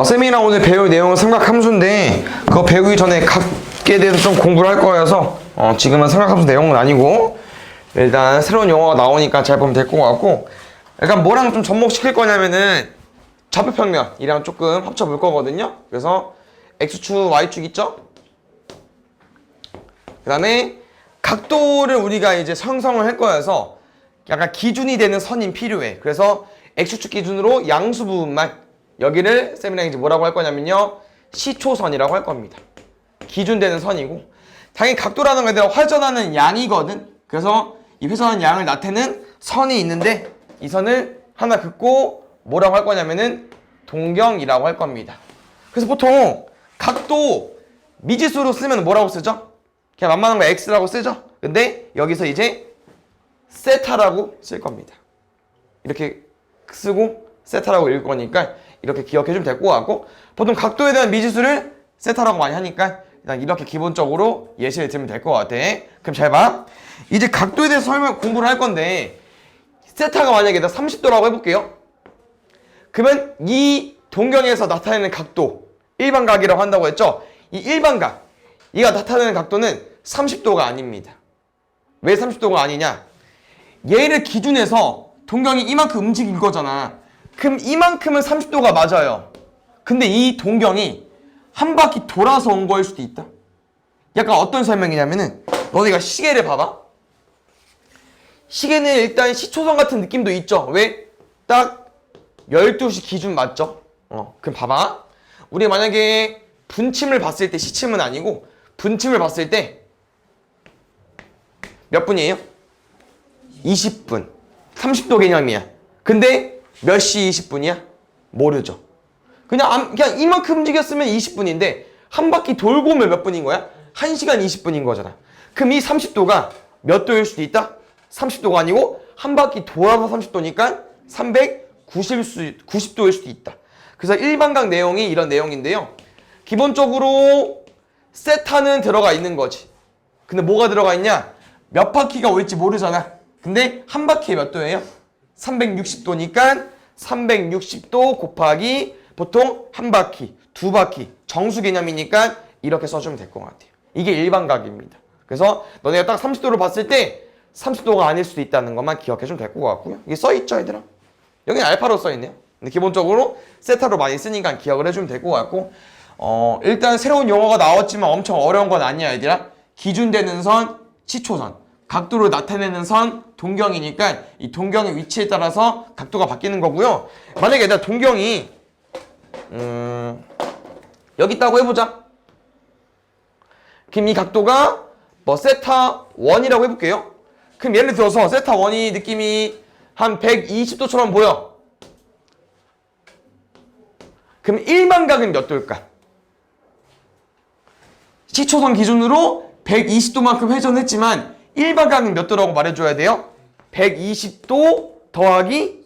쌤이랑 오늘 배울 내용은 삼각함수인데 그거 배우기 전에 각에 대해서 좀 공부를 할 거여서 지금은 삼각함수 내용은 아니고 일단 새로운 용어가 나오니까 잘 보면 될 것 같고 약간 뭐랑 좀 접목시킬 거냐면은 좌표평면이랑 조금 합쳐볼 거거든요. 그래서 X축, Y축 있죠? 그 다음에 각도를 우리가 이제 형성을 할 거여서 약간 기준이 되는 선이 필요해. 그래서 X축 기준으로 양수 부분만 여기를 쌤이랑 이제 뭐라고 할 거냐면요, 시초선이라고 할 겁니다. 기준되는 선이고, 당연히 각도라는 건 얘들아 회전하는 양이거든. 그래서 이 회전하는 양을 나타내는 선이 있는데 이 선을 하나 긋고 뭐라고 할 거냐면은 동경이라고 할 겁니다. 그래서 보통 각도 미지수로 쓰면 뭐라고 쓰죠? 그냥 만만한 거 X라고 쓰죠? 근데 여기서 이제 세타라고 쓸 겁니다. 이렇게 쓰고 세타라고 읽을 거니까 이렇게 기억해주면 될 것 같고, 보통 각도에 대한 미지수를 세타라고 많이 하니까 일단 이렇게 기본적으로 예시를 들면 될 것 같아. 그럼 잘 봐. 이제 각도에 대해서 공부를 할 건데 세타가 만약에 30도라고 해볼게요. 그러면 이 동경에서 나타내는 각도 일반각이라고 한다고 했죠? 이 일반각, 얘가 나타내는 각도는 30도가 아닙니다. 왜 30도가 아니냐? 얘를 기준해서 동경이 이만큼 움직일 거잖아. 그럼 이만큼은 30도가 맞아요. 근데 이 동경이 한 바퀴 돌아서 온 거일 수도 있다. 약간 어떤 설명이냐면은 너네가 시계를 봐봐. 시계는 일단 시초선 같은 느낌도 있죠. 왜? 딱 12시 기준 맞죠? 그럼 봐봐. 우리 만약에 분침을 봤을 때, 시침은 아니고 분침을 봤을 때 몇 분이에요? 20분. 30도 개념이야. 근데 몇 시 20분이야? 모르죠. 그냥 이만큼 움직였으면 20분인데 한 바퀴 돌고 오면 몇 분인 거야? 1시간 20분인 거잖아. 그럼 이 30도가 몇 도일 수도 있다? 30도가 아니고 한 바퀴 돌아서 30도니까 390도일 수도 있다. 그래서 일반각 내용이 이런 내용인데요. 기본적으로 세타는 들어가 있는 거지. 근데 뭐가 들어가 있냐? 몇 바퀴가 올지 모르잖아. 근데 한 바퀴에 몇 도예요? 360도니까 360도 곱하기 보통 한 바퀴, 두 바퀴, 정수 개념이니까 이렇게 써주면 될 것 같아요. 이게 일반각입니다. 그래서 너네가 딱 30도로 봤을 때 30도가 아닐 수도 있다는 것만 기억해주면 될 것 같고요. 이게 써있죠, 얘들아? 여기는 알파로 써있네요. 근데 기본적으로 세타로 많이 쓰니까 기억을 해주면 될 것 같고, 일단 새로운 용어가 나왔지만 엄청 어려운 건 아니야, 얘들아. 기준되는 선, 시초선, 각도를 나타내는 선, 동경이니까 이 동경의 위치에 따라서 각도가 바뀌는 거고요. 만약에 얘들아 동경이 여기 있다고 해보자. 그럼 이 각도가 뭐 세타 1이라고 해볼게요. 그럼 예를 들어서 세타 1이 느낌이 한 120도처럼 보여. 그럼 일반각은 몇 도일까? 시초선 기준으로 120도만큼 회전했지만 일반각은 몇 도라고 말해줘야 돼요? 120도 더하기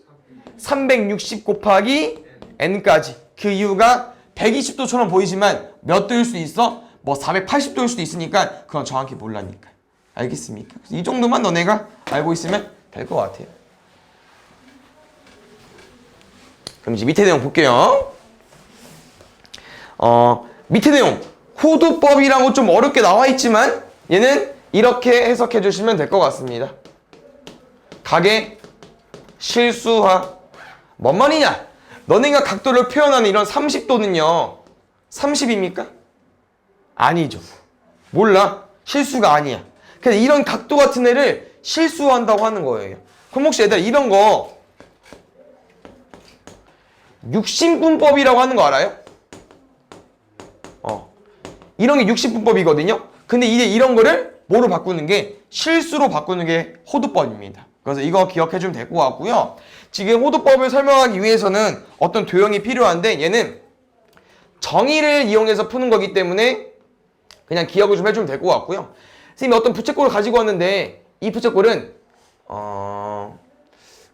360 곱하기 n까지. 그 이유가 120도처럼 보이지만 몇 도일 수도 있어? 뭐 480도일 수도 있으니까 그건 정확히 몰라니까. 알겠습니까? 이 정도만 너네가 알고 있으면 될 것 같아요. 그럼 이제 밑에 내용 볼게요. 밑에 내용 호두법이라고 좀 어렵게 나와 있지만 얘는 이렇게 해석해 주시면 될 것 같습니다. 각의 실수하. 뭔 말이냐? 너네가 각도를 표현하는 이런 30도는요 30입니까? 아니죠. 몰라. 실수가 아니야. 그래서 이런 각도 같은 애를 실수한다고 하는 거예요. 그럼 혹시 얘들 이런 거 육신분법이라고 하는 거 알아요? 이런 게 육신분법이거든요. 근데 이제 이런 거를 뭐로 바꾸는 게, 실수로 바꾸는 게 호두법입니다. 그래서 이거 기억해주면 될 것 같고요. 지금 호두법을 설명하기 위해서는 어떤 도형이 필요한데 얘는 정의를 이용해서 푸는 거기 때문에 그냥 기억을 좀 해주면 될 것 같고요. 선생님이 어떤 부채꼴을 가지고 왔는데 이 부채꼴은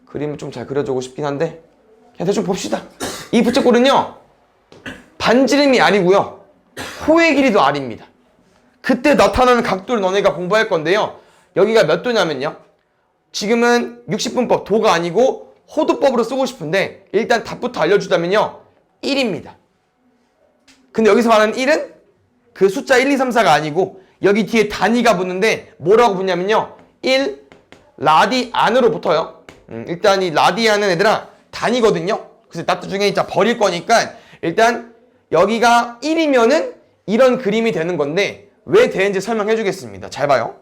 그림을 좀 잘 그려주고 싶긴 한데 그냥 대충 봅시다. 이 부채꼴은요 반지름이 R이고요 호의 길이도 R입니다. 그때 나타나는 각도를 너네가 공부할 건데요. 여기가 몇 도냐면요. 지금은 60분법 도가 아니고 호두법으로 쓰고 싶은데 일단 답부터 알려주자면요. 1입니다. 근데 여기서 말하는 1은 그 숫자 1, 2, 3, 4가 아니고 여기 뒤에 단위가 붙는데 뭐라고 붙냐면요. 1 라디안으로 붙어요. 일단 이 라디안은 얘들아 단위거든요. 그래서 나중에 진짜 버릴 거니까 일단 여기가 1이면은 이런 그림이 되는 건데 왜 되는지 설명해 주겠습니다. 잘 봐요.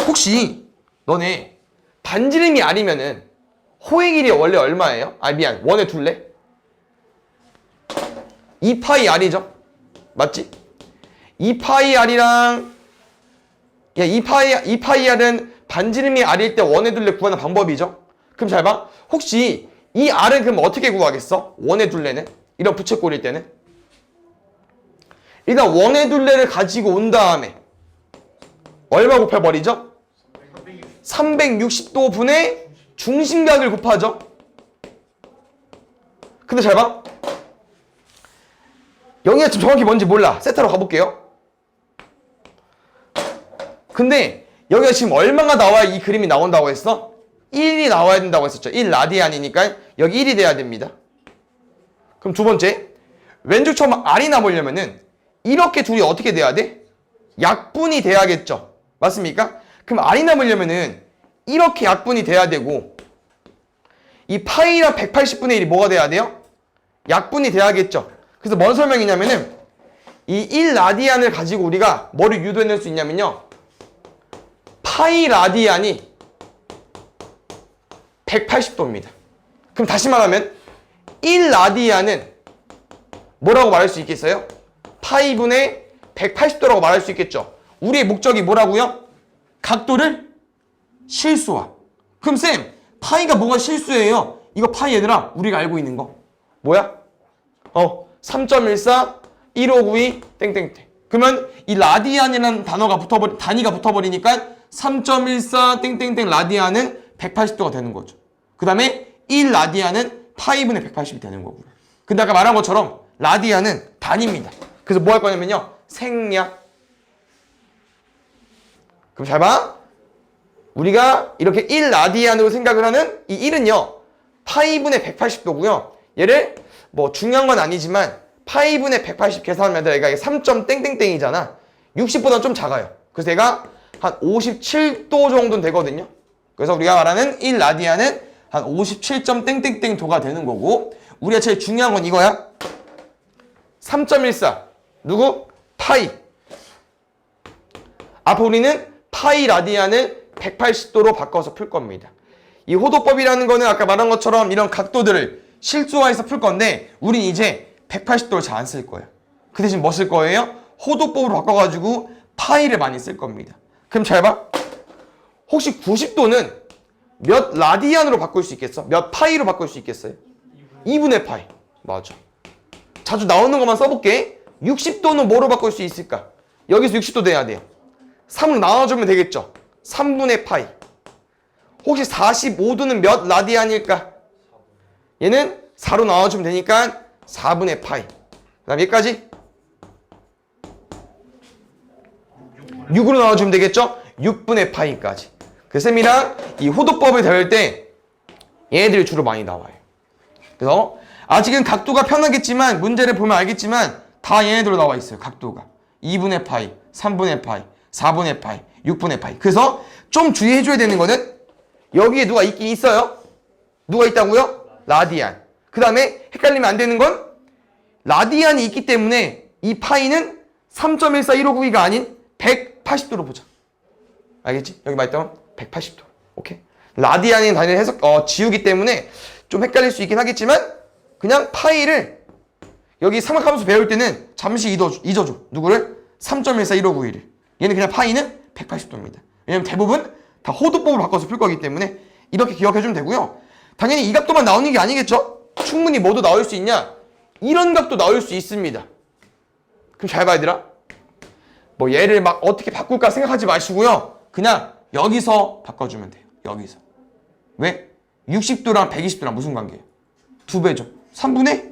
혹시 너네 반지름이 R이면은 호의 길이 원래 얼마예요? 아 미안 원의 둘레? 2파이 R이죠? 맞지? 2파이 R이랑 야 2파이 R은 반지름이 R일 때 원의 둘레 구하는 방법이죠? 그럼 잘 봐. 혹시 이 R은 그럼 어떻게 구하겠어? 원의 둘레는? 이런 부채꼴일 때는? 일단 원의 둘레를 가지고 온 다음에 얼마 곱해버리죠? 360도 분의 중심각을 곱하죠. 근데 잘 봐. 여기가 지금 정확히 뭔지 몰라. 세타로 가볼게요. 근데 여기가 지금 얼마가 나와야 이 그림이 나온다고 했어? 1이 나와야 된다고 했었죠. 1 라디안이니까 여기 1이 돼야 됩니다. 그럼 두 번째, 왼쪽 처음 R이 나오려면은 이렇게 둘이 어떻게 돼야 돼? 약분이 돼야겠죠. 맞습니까? 그럼 R이 남으려면은 이렇게 약분이 돼야 되고 이 파이랑 180분의 1이 뭐가 돼야 돼요? 약분이 돼야겠죠. 그래서 뭔 설명이냐면은 이 1라디안을 가지고 우리가 뭐를 유도해낼 수 있냐면요. 파이 라디안이 180도입니다. 그럼 다시 말하면 1라디안은 뭐라고 말할 수 있겠어요? 파이분의 180도라고 말할 수 있겠죠. 우리의 목적이 뭐라고요? 각도를 실수화. 그럼 쌤, 파이가 뭐가 실수예요? 이거 파이 얘들아, 우리가 알고 있는 거 뭐야? 3.14, 1592, 땡땡땡. 그러면 이 라디안이라는 단위가 붙어버리니까 3.14, 땡땡땡 라디안은 180도가 되는 거죠. 그 다음에 1 라디안은 파이분의 180이 되는 거고요. 근데 아까 말한 것처럼 라디안은 단위입니다. 그래서 뭐 할 거냐면요. 생략. 그럼 잘 봐. 우리가 이렇게 1 라디안으로 생각을 하는 이 1은요. 파이분의 180도고요. 얘를 뭐 중요한 건 아니지만 파이분의 180 계산하면 얘가 3. 땡땡땡이잖아. 60보다 좀 작아요. 그래서 얘가 한 57도 정도는 되거든요. 그래서 우리가 말하는 1 라디안은 한 57. 땡땡땡 도가 되는 거고 우리가 제일 중요한 건 이거야. 3.14 누구? 파이. 앞으로 우리는 파이 라디안을 180도로 바꿔서 풀 겁니다. 이 호도법이라는 거는 아까 말한 것처럼 이런 각도들을 실수화해서 풀 건데 우린 이제 180도를 잘 안 쓸 거예요. 그 대신 뭐 쓸 거예요? 호도법으로 바꿔가지고 파이를 많이 쓸 겁니다. 그럼 잘 봐. 혹시 90도는 몇 라디안으로 바꿀 수 있겠어? 몇 파이로 바꿀 수 있겠어요? 2분의 파이. 맞아. 자주 나오는 것만 써볼게. 60도는 뭐로 바꿀 수 있을까? 여기서 60도 돼야 돼요. 3으로 나눠주면 되겠죠? 3분의 파이. 혹시 45도는 몇 라디안일까? 얘는 4로 나눠주면 되니까 4분의 파이. 그 다음 여기까지 6으로 나눠주면 되겠죠? 6분의 파이까지. 그 쌤이랑 이 호도법을 배울 때 얘네들이 주로 많이 나와요. 그래서 아직은 각도가 편하겠지만 문제를 보면 알겠지만 다 얘네들로 나와 있어요. 각도가 2분의 파이, 3분의 파이, 4분의 파이, 6분의 파이. 그래서 좀 주의해줘야 되는 거는 여기에 누가 있긴 있어요. 누가 있다고요? 라디안. 그 다음에 헷갈리면 안 되는 건 라디안이 있기 때문에 이 파이는 3.141592가 아닌 180도로 보자. 알겠지? 여기 말했던 180도. 오케이? 라디안이 단위를 지우기 때문에 좀 헷갈릴 수 있긴 하겠지만 그냥 파이를 여기 삼각함수 배울 때는 잠시 잊어줘. 누구를? 3.141591을. 얘는 그냥 파이는 180도입니다. 왜냐면 대부분 다 호도법으로 바꿔서 풀 거기 때문에 이렇게 기억해주면 되고요. 당연히 이 각도만 나오는 게 아니겠죠? 충분히 뭐도 나올 수 있냐? 이런 각도 나올 수 있습니다. 그럼 잘 봐야 되라. 뭐 얘를 막 어떻게 바꿀까 생각하지 마시고요. 그냥 여기서 바꿔주면 돼요. 여기서. 왜? 60도랑 120도랑 무슨 관계예요? 2배죠. 3분의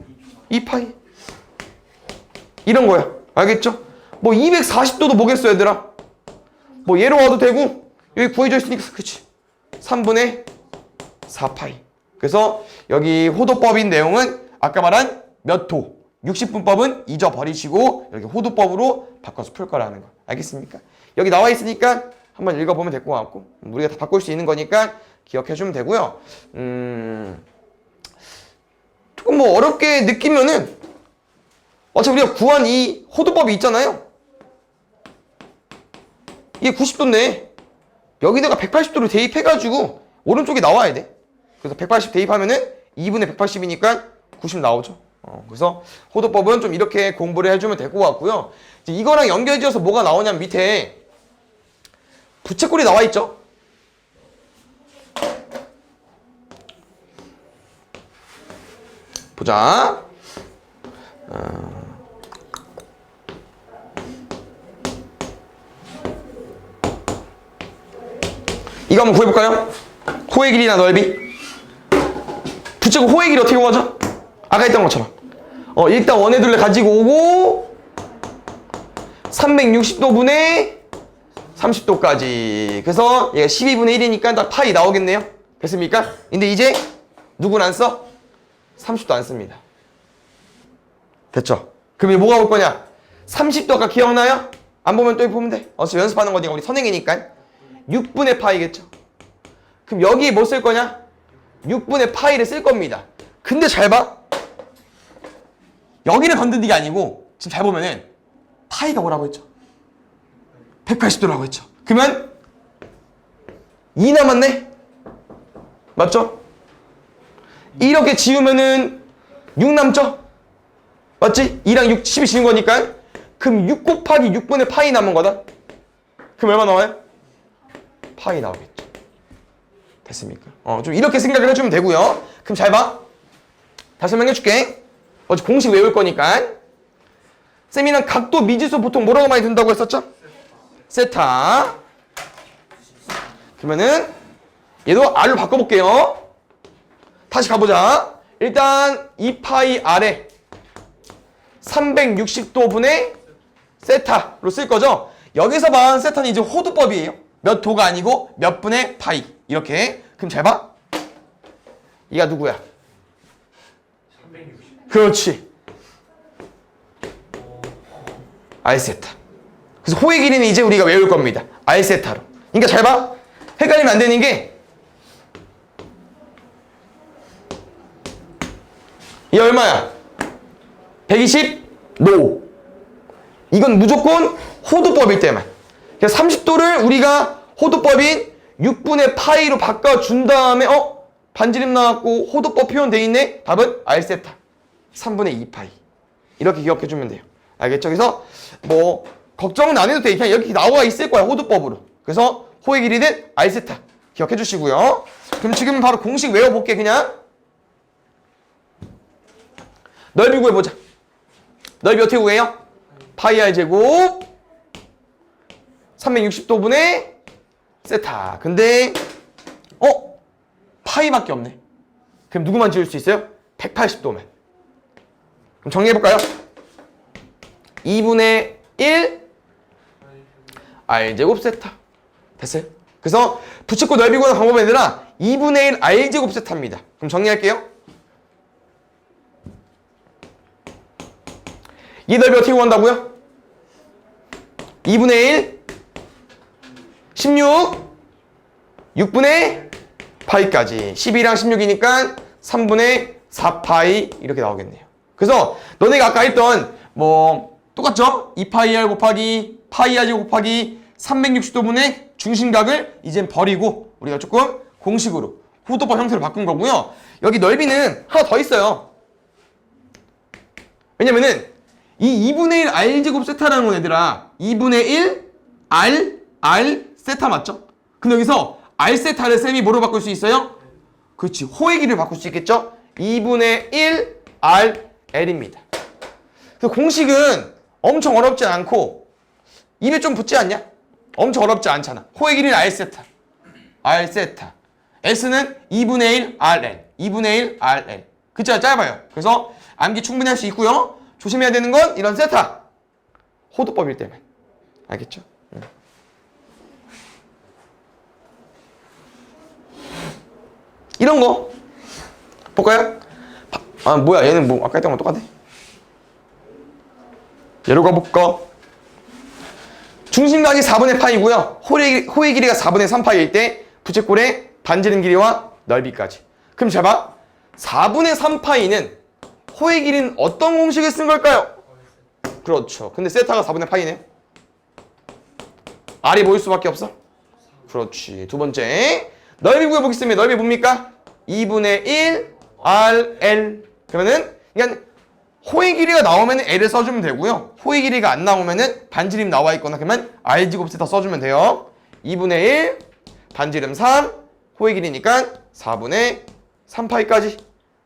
2파이. 이런 거야. 알겠죠? 뭐 240도도 뭐겠어 얘들아. 뭐 얘로 와도 되고 여기 구해져 있으니까 그치. 3분의 4파이. 그래서 여기 호도법인 내용은 아까 말한 몇 호. 60분법은 잊어버리시고 이렇게 호도법으로 바꿔서 풀 거라는 거. 알겠습니까? 여기 나와 있으니까 한번 읽어보면 될 것 같고 우리가 다 바꿀 수 있는 거니까 기억해주면 되고요. 조금 뭐 어렵게 느끼면은 어차피 우리가 구한 이 호도법이 있잖아요. 이게 90도인데 여기다가 180도를 대입해가지고 오른쪽에 나와야 돼. 그래서 180 대입하면은 2분의 180이니까 90 나오죠. 그래서 호도법은 좀 이렇게 공부를 해주면 될 것 같고요. 이거랑 연결지어서 뭐가 나오냐면 밑에 부채꼴이 나와 있죠. 보자. 이거 한번 구해볼까요? 호의 길이나 넓이. 부채꼴 호의 길이 어떻게 구하죠? 아까 했던 것처럼. 일단 원의 둘레 가지고 오고 360도분의 30도까지. 그래서 얘가 12분의 1이니까 딱 파이 나오겠네요. 됐습니까? 근데 이제 누구는 안 써? 30도 안 씁니다. 됐죠? 그럼 이제 뭐가 올 거냐? 30도 아까 기억나요? 안 보면 또 보면 돼. 어차피 연습하는 거니까 우리 선행이니까 6분의 파이겠죠? 그럼 여기 뭐 쓸 거냐? 6분의 파이를 쓸 겁니다. 근데 잘 봐. 여기를 건드는 게 아니고 지금 잘 보면은 파이가 뭐라고 했죠? 180도라고 했죠. 그러면 2 남았네? 맞죠? 이렇게 지우면은 6 남죠? 맞지? 2랑 6, 10이 지운 거니까. 그럼 6 곱하기 6분의 파이 남은 거다. 그럼 얼마 나와요? 파이 나오겠죠. 됐습니까? 좀 이렇게 생각을 해주면 되고요. 그럼 잘 봐. 다시 설명해 줄게. 어차피 공식 외울 거니까. 쌤이랑 각도 미지수 보통 뭐라고 많이 든다고 했었죠? 세타. 그러면은 얘도 R로 바꿔볼게요. 다시 가보자. 일단 2파이 R에 360도분의 세타로 쓸 거죠. 여기서 봐. 세타는 이제 호도법이에요. 몇 도가 아니고 몇 분의 파이. 이렇게. 그럼 잘 봐. 얘가 누구야? 360. 그렇지. R세타. 그래서 호의 길이는 이제 우리가 외울 겁니다. R세타로. 그러니까 잘 봐. 헷갈리면 안 되는 게 이 얼마야? 120 노. 이건 무조건 호도법일 때만. 그래서 30도를 우리가 호도법인 6분의 파이로 바꿔준 다음에 반지름 나왔고 호도법 표현돼 있네. 답은 R세타 3분의 2파이. 이렇게 기억해주면 돼요. 알겠죠? 그래서 뭐 걱정은 안 해도 돼. 그냥 여기 나와 있을 거야. 호도법으로. 그래서 호의 길이는 R세타 기억해 주시고요. 그럼 지금 바로 공식 외워볼게. 그냥 넓이 구해보자. 넓이 어떻게 구해요? 파이 R 제곱 360도분의 세타. 근데 파이밖에 없네. 그럼 누구만 지울 수 있어요? 180도면. 그럼 정리해볼까요? 2분의 1 R제곱 세타. 됐어요? 그래서 부채꼴 넓이 구하는 방법은 얘들아 2분의 1 R제곱 세타입니다. 그럼 정리할게요. 이 넓이 어떻게 구한다고요? 2분의 1 16 6분의 파이까지 12랑 16이니까 3분의 4파이 이렇게 나오겠네요. 그래서 너네가 아까 했던 뭐 똑같죠? 2파이r 곱하기 파이r 곱하기 360도분의 중심각을 이젠 버리고 우리가 조금 공식으로 호도법 형태로 바꾼 거고요. 여기 넓이는 하나 더 있어요. 왜냐면은 이 2분의 1 R제곱 세타라는 건 얘들아 2분의 1 R 세타 맞죠? 근데 여기서 R 세타를 쌤이 뭐로 바꿀 수 있어요? 그렇지. 호의 길이를 바꿀 수 있겠죠? 2분의 1 RL입니다. 그 공식은 엄청 어렵지 않고 입에 좀 붙지 않냐? 엄청 어렵지 않잖아. 호의 길이는 R세타. R세타. S는 2분의 1 RL. 2분의 1 RL. 그쵸? 짧아요. 그래서 암기 충분히 할 수 있고요. 조심해야 되는 건 이런 세타. 호도법일 때만. 알겠죠? 이런 거 볼까요? 뭐야 얘는 뭐 아까 했던 거 똑같네. 예로 가볼까? 중심각이 4분의 파이고요. 호의 길이가 4분의 3파이일 때 부채꼴의 반지름 길이와 넓이까지. 그럼 잘 봐. 4분의 3파이는 호의 길이는 어떤 공식을 쓴 걸까요? 그렇죠. 근데 세타가 4분의 파이네요. R이 뭐일 수밖에 없어? 그렇지. 두 번째. 넓이 구해보겠습니다. 넓이 뭡니까? 2분의 1 RL. 그러면은 그냥 호의 길이가 나오면 L을 써주면 되고요. 호의 길이가 안 나오면은 반지름 나와 있거나 그러면 R 제곱 세타 써주면 돼요. 2분의 1 반지름 3 호의 길이니까 4분의 3파이까지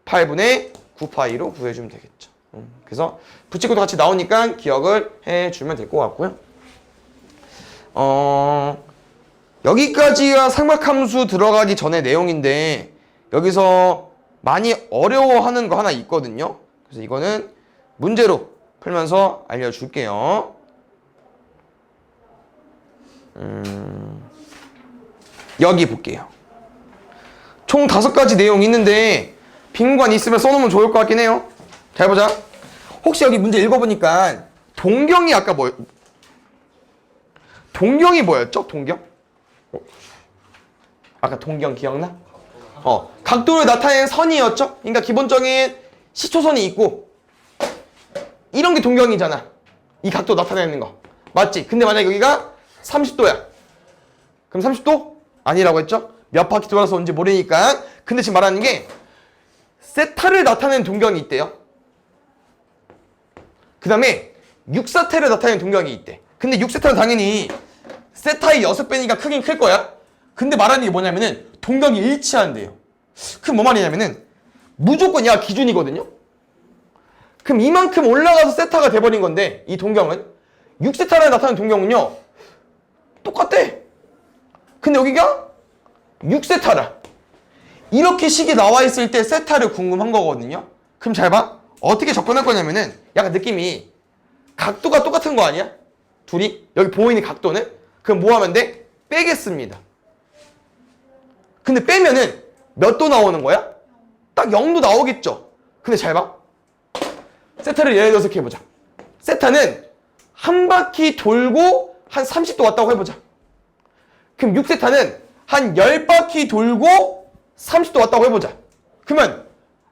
8분의 9파이로 구해주면 되겠죠. 그래서 부채꼴도 같이 나오니까 기억을 해주면 될 것 같고요. 여기까지가 삼각함수 들어가기 전의 내용인데 여기서 많이 어려워하는 거 하나 있거든요. 그래서 이거는 문제로 풀면서 알려줄게요. 여기 볼게요. 총 5가지 내용이 있는데 빈관 있으면 써놓으면 좋을 것 같긴 해요. 잘 보자. 혹시 여기 문제 읽어보니까 동경이 아까 동경이 뭐였죠? 동경? 아까 동경 기억나? 각도를 나타내는 선이었죠? 그러니까 기본적인 시초선이 있고 이런 게 동경이잖아. 이 각도 나타내는 거. 맞지? 근데 만약에 여기가 30도야. 그럼 30도? 아니라고 했죠? 몇 바퀴 돌아서 온지 모르니까. 근데 지금 말하는 게 세타를 나타내는 동경이 있대요. 그 다음에 6사태를 나타내는 동경이 있대. 근데 6세타는 당연히 세타의 6배니까 크긴 클 거야. 근데 말하는 게 뭐냐면은 동경이 일치한대요. 그럼 뭐 말이냐면은 무조건 얘가 기준이거든요. 그럼 이만큼 올라가서 세타가 돼버린 건데 이 동경은 6세타를 나타내는 동경은요 똑같대. 근데 여기가 6세타라. 이렇게 식이 나와 있을 때 세타를 궁금한 거거든요. 그럼 잘 봐. 어떻게 접근할 거냐면은 약간 느낌이 각도가 똑같은 거 아니야? 둘이? 여기 보이는 각도는? 그럼 뭐 하면 돼? 빼겠습니다. 근데 빼면은 몇 도 나오는 거야? 딱 0도 나오겠죠? 근데 잘 봐. 세타를 예를 들어서 이렇게 해보자. 세타는 한 바퀴 돌고 한 30도 왔다고 해보자. 그럼 6세타는 한 10바퀴 돌고 30도 왔다고 해보자. 그러면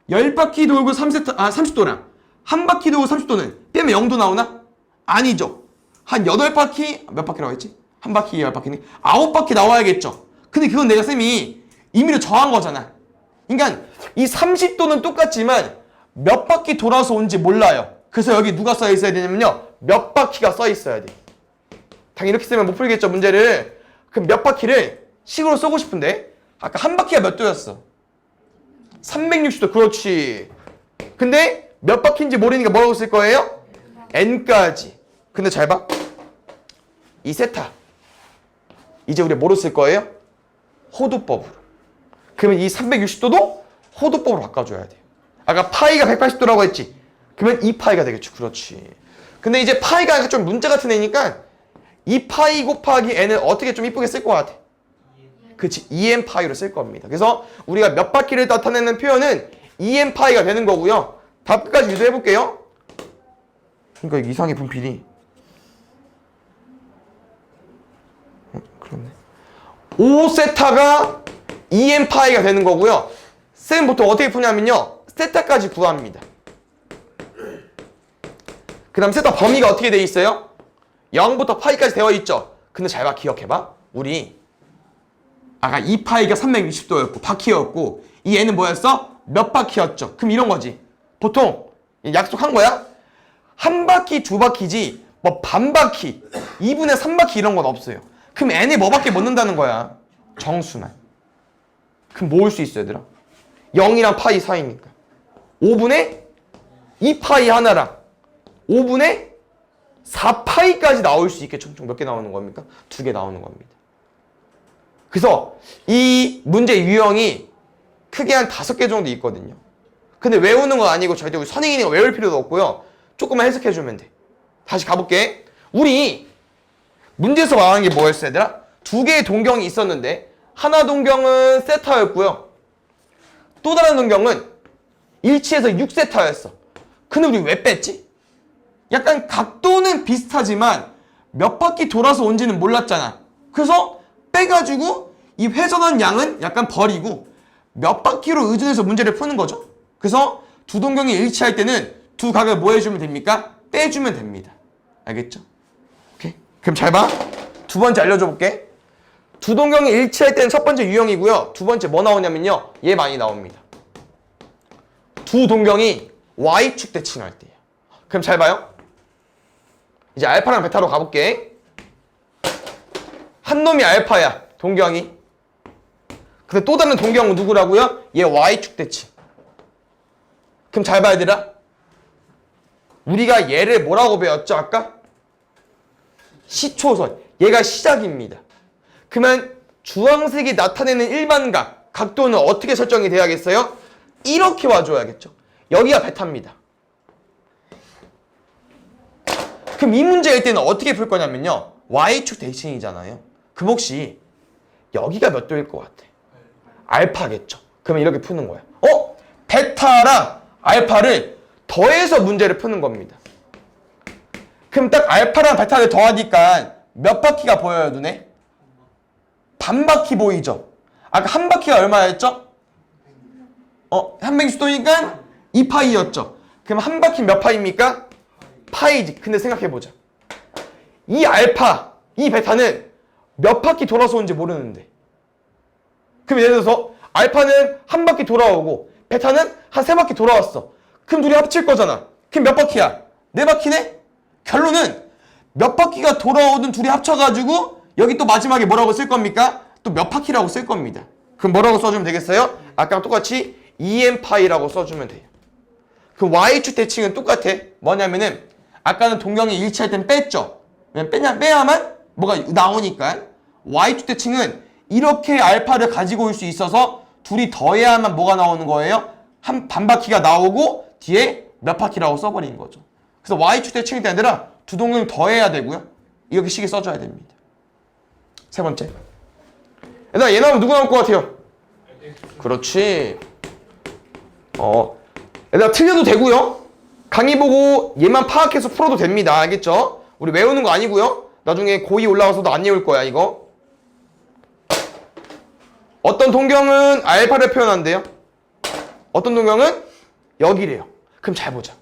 10바퀴 돌고 30도랑 한 바퀴 돌고 30도는 빼면 0도 나오나? 아니죠. 한 8바퀴, 몇 바퀴라고 했지? 한 바퀴, 10바퀴는 9바퀴 나와야겠죠. 근데 그건 내가 쌤이 임의로 정한 거잖아. 그러니까 이 30도는 똑같지만 몇 바퀴 돌아서 온지 몰라요. 그래서 여기 누가 써 있어야 되냐면요. 몇 바퀴가 써 있어야 돼. 당연히 이렇게 쓰면 못 풀겠죠, 문제를. 그럼 몇 바퀴를 식으로 쓰고 싶은데 아까 한 바퀴가 몇 도였어? 360도. 그렇지. 근데 몇 바퀴인지 모르니까 뭐라고 쓸 거예요? n까지. 근데 잘 봐. 이 세타. 이제 우리 뭐로 쓸 거예요? 호도법으로. 그러면 이 360도도 호도법으로 바꿔줘야 돼요. 아까 파이가 180도라고 했지? 그러면 2파이가 되겠죠. 그렇지. 근데 이제 파이가 좀 문자 같은 애니까 2파이 곱하기 n을 어떻게 좀 이쁘게 쓸 것 같아? 그치. 2n파이로 쓸 겁니다. 그래서 우리가 몇 바퀴를 나타내는 표현은 2n파이가 되는 거고요. 답 끝까지 유도해 볼게요. 그러니까 이상의 분필이 그렇네. 5세타가 2n파이가 되는 거고요. 쌤 보통 어떻게 푸냐면요. 세타까지 구합니다. 그 다음 세타 범위가 어떻게 돼 있어요? 0부터 파이까지 되어 있죠. 근데 잘 봐. 기억해봐. 우리 아까 2파이가 360도였고 바퀴였고 이 n은 뭐였어? 몇 바퀴였죠. 그럼 이런 거지. 보통 약속한 거야. 한 바퀴, 두 바퀴지 뭐 반 바퀴, 2분의 3바퀴 이런 건 없어요. 그럼 n이 뭐밖에 못 넣는다는 거야? 정수만. 그럼 뭐 올 수 있어 얘들아? 0이랑 파이 사이니까 5분의 2파이 하나랑 5분의 4파이까지 나올 수 있게 총 몇 개 나오는 겁니까? 2개 나오는 겁니다. 그래서 이 문제 유형이 크게 한 5개 정도 있거든요. 근데 외우는 건 아니고 절대 우리 선행이니까 외울 필요도 없고요. 조금만 해석해주면 돼. 다시 가볼게. 우리 문제에서 말하는 게 뭐였어 얘들아? 2개의 동경이 있었는데 하나 동경은 세타였고요. 또 다른 동경은 일치해서 6세타였어. 근데 우리 왜 뺐지? 약간 각도는 비슷하지만 몇 바퀴 돌아서 온지는 몰랐잖아. 그래서 빼가지고 이 회전한 양은 약간 버리고 몇 바퀴로 의존해서 문제를 푸는 거죠. 그래서 두 동경이 일치할 때는 두 각을 뭐 해주면 됩니까? 빼주면 됩니다. 알겠죠? 오케이. 그럼 잘 봐. 두 번째 알려줘 볼게. 두 동경이 일치할 때는 첫 번째 유형이고요. 두 번째 뭐 나오냐면요. 얘 많이 나옵니다. 두 동경이 Y축 대칭할 때예요. 그럼 잘 봐요. 이제 알파랑 베타로 가볼게. 한 놈이 알파야. 동경이. 근데 또 다른 동경은 누구라고요? 얘 Y축 대칭. 그럼 잘 봐야 되라. 우리가 얘를 뭐라고 배웠죠 아까? 시초선. 얘가 시작입니다. 그러면 주황색이 나타내는 일반각 각도는 어떻게 설정이 돼야겠어요? 이렇게 와줘야겠죠. 여기가 베타입니다. 그럼 이 문제일 때는 어떻게 풀 거냐면요. Y축 대칭이잖아요. 그럼 혹시 여기가 몇 도일 것 같아? 알파겠죠. 그러면 이렇게 푸는 거야. 베타랑 알파를 더해서 문제를 푸는 겁니다. 그럼 딱 알파랑 베타를 더하니까 몇 바퀴가 보여요, 눈에? 반 바퀴 보이죠? 아까 한 바퀴가 얼마였죠? 360도니까 2파이였죠. 그럼 한 바퀴 몇 파입니까? 파이지. 근데 생각해보자. 이 알파, 이 베타는 몇 바퀴 돌아서 온지 모르는데. 그럼 예를 들어서 알파는 한 바퀴 돌아오고 베타는 한 세 바퀴 돌아왔어. 그럼 둘이 합칠 거잖아. 그럼 몇 바퀴야? 네 바퀴네? 결론은 몇 바퀴가 돌아오든 둘이 합쳐가지고 여기 또 마지막에 뭐라고 쓸 겁니까? 또 몇 바퀴라고 쓸 겁니다. 그럼 뭐라고 써주면 되겠어요? 아까랑 똑같이 2n파이라고 써주면 돼요. 그 Y축 대칭은 똑같아. 뭐냐면은 아까는 동경이 일치할 땐 뺐죠. 빼야만 뭐가 나오니까. Y축 대칭은 이렇게 알파를 가지고 올 수 있어서 둘이 더해야만 뭐가 나오는 거예요? 한 반 바퀴가 나오고 뒤에 몇 바퀴라고 써버린 거죠. 그래서 Y축 대칭이 아니라 두 동경 더해야 되고요. 이렇게 식을 써줘야 됩니다. 세 번째. 얘들아, 얘 나오면 누구 나올 것 같아요? 그렇지. 얘들아, 틀려도 되고요. 강의 보고 얘만 파악해서 풀어도 됩니다. 알겠죠? 우리 외우는 거 아니고요. 나중에 고2 올라가서도 안 외울 거야, 이거. 어떤 동경은 알파를 표현한대요. 어떤 동경은 여기래요. 그럼 잘 보자.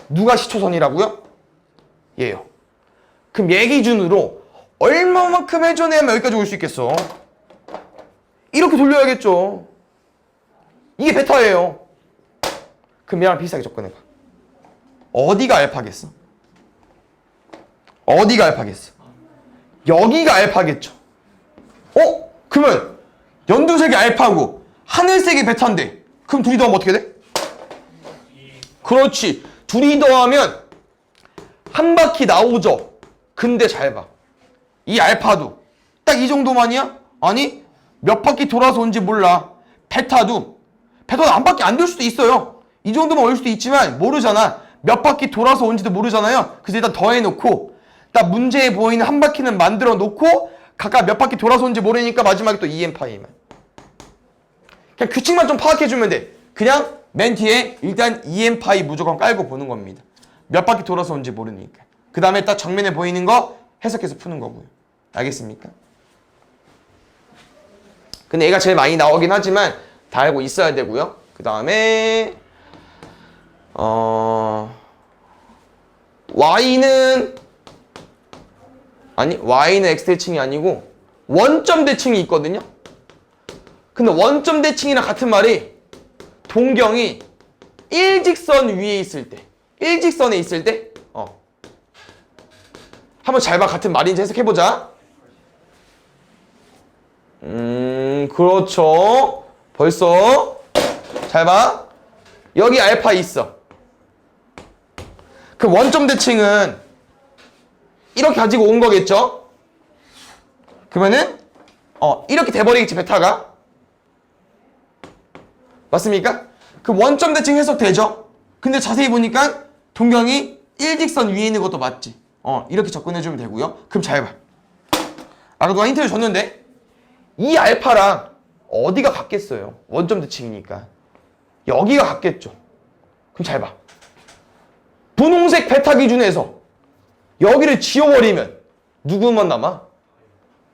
누가 시초선이라고요? 얘요. 그럼 얘 기준으로 얼마만큼 회전해야만 여기까지 올 수 있겠어? 이렇게 돌려야겠죠. 이게 베타예요. 그럼 얘랑 비슷하게 접근해봐. 어디가 알파겠어? 어디가 알파겠어? 여기가 알파겠죠. 그러면 연두색이 알파고 하늘색이 베타인데 그럼 둘이 더하면 어떻게 돼? 그렇지. 둘이 더하면 한 바퀴 나오죠. 근데 잘 봐. 이 알파도 딱 이 정도만이야? 아니 몇 바퀴 돌아서 온지 몰라. 베타는 한 바퀴 안 돌 수도 있어요. 이 정도만 올 수도 있지만 모르잖아. 몇 바퀴 돌아서 온지도 모르잖아요. 그래서 일단 더해놓고 딱 문제에 보이는 한 바퀴는 만들어 놓고 각각 몇 바퀴 돌아서 온지 모르니까 마지막에 또 2n파이만. 그냥 규칙만 좀 파악해주면 돼. 그냥 맨 뒤에 일단 2n파이 무조건 깔고 보는 겁니다. 몇 바퀴 돌아서 온지 모르니까. 그 다음에 딱 정면에 보이는 거 해석해서 푸는 거고요. 알겠습니까? 근데 얘가 제일 많이 나오긴 하지만 다 알고 있어야 되고요. 그 다음에 Y는 X 대칭이 아니고 원점 대칭이 있거든요. 근데 원점 대칭이랑 같은 말이 동경이 일직선 위에 있을 때, 일직선에 있을 때, 한번 잘 봐. 같은 말인지 해석해보자. 그렇죠. 벌써 잘 봐. 여기 알파 있어. 그 원점 대칭은 이렇게 가지고 온 거겠죠? 그러면은 이렇게 돼버리겠지, 베타가. 맞습니까? 그 원점 대칭 해석되죠? 근데 자세히 보니까 동경이 일직선 위에 있는 것도 맞지. 이렇게 접근해주면 되고요. 그럼 잘 봐. 아까 누가 힌트를 줬는데 이 알파랑 어디가 같겠어요? 원점 대칭이니까. 여기가 같겠죠. 그럼 잘 봐. 분홍색 색 베타 기준에서 여기를 지워버리면 누구만 남아?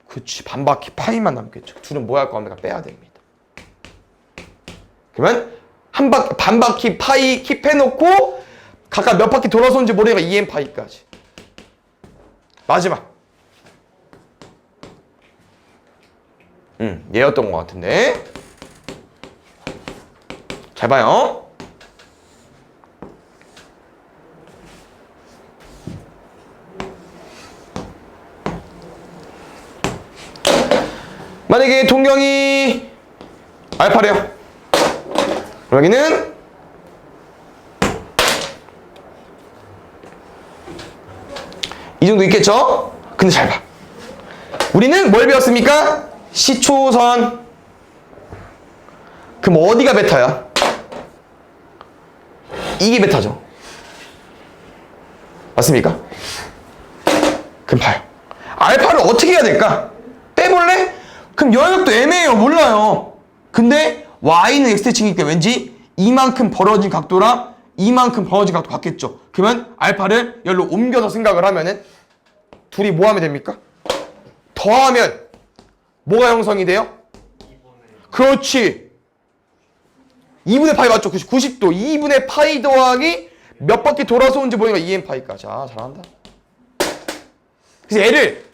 그치, 반바퀴 파이만 남겠죠. 둘은 뭐 할 거면 빼야 됩니다. 그러면 반바퀴 파이 킵해놓고 각각 몇 바퀴 돌아서는지 모르니까 2n 파이까지. 마지막. 얘였던 것 같은데. 잘 봐요. 만약에 동경이 알파래요. 여기는 이 정도 있겠죠? 근데 잘 봐. 우리는 뭘 배웠습니까? 시초선. 그럼 어디가 베타야? 이게 베타죠. 맞습니까? 그럼 봐요. 알파를 어떻게 해야 될까? 빼볼래? 그럼 영역도 애매해요. 몰라요. 근데 y는 x대칭이니까 왠지 이만큼 벌어진 각도랑 이만큼 벌어진 각도 같겠죠. 그러면 알파를 열로 옮겨서 생각을 하면은 둘이 뭐 하면 됩니까? 더하면 뭐가 형성이 돼요? 그렇지. 2분의 파이 맞죠? 90도. 2분의 파이 더하기 몇 바퀴 돌아서 온지 보니까 2n 파이까지. 아, 잘한다. 그래서 얘를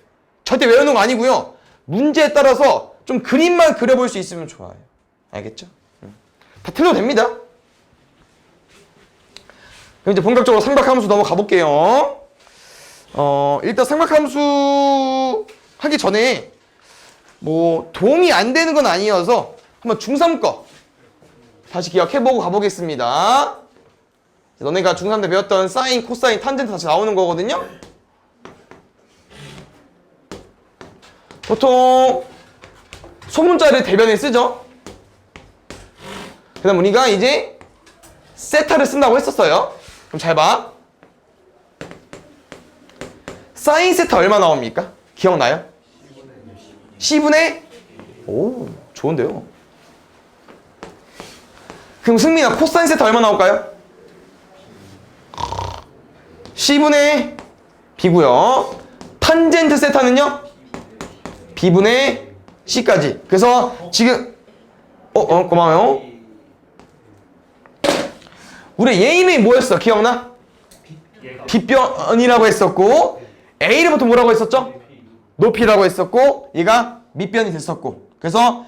절대 외우는 거 아니고요. 문제에 따라서 좀 그림만 그려볼 수 있으면 좋아요. 알겠죠? 다 틀려도 됩니다. 그럼 이제 본격적으로 삼각함수 넘어가 볼게요. 일단 삼각함수 하기 전에 뭐 도움이 안 되는 건 아니어서 한번 중3 거 다시 기억해보고 가보겠습니다. 너네가 중3 때 배웠던 사인, 코사인, 탄젠트 다시 나오는 거거든요. 보통 소문자를 대변에 쓰죠. 그 다음 우리가 이제 세타를 쓴다고 했었어요. 그럼 잘 봐. 사인 세타 얼마 나옵니까? 기억나요? C분의? 오, 좋은데요. 그럼 승민아, 코사인 세타 얼마 나올까요? C분의 B고요. 탄젠트 세타는요? B분의 C까지. 그래서 지금 고마워요. 우리 얘 이름이 뭐였어? 기억나? 빗변이라고 했었고 A를 보통 뭐라고 했었죠? 높이라고 했었고 얘가 밑변이 됐었고 그래서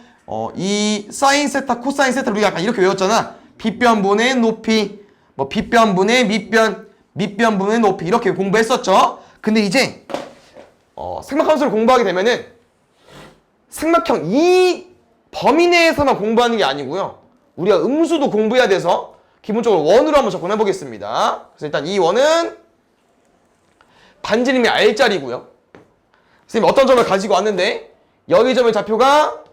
이 사인 세타, 코사인 세타를 우리가 약간 이렇게 외웠잖아. 빗변분의 높이, 뭐 빗변분의 밑변, 밑변분의 높이 이렇게 공부했었죠. 근데 이제 삼각함수를 공부하게 되면은 삼각형 이 범위 내에서만 공부하는 게 아니고요. 우리가 음수도 공부해야 돼서 기본적으로 원으로 한번 접근해 보겠습니다. 그래서 일단 이 원은 반지름이 R자리고요. 선생님 어떤 점을 가지고 왔는데 여기 점의 좌표가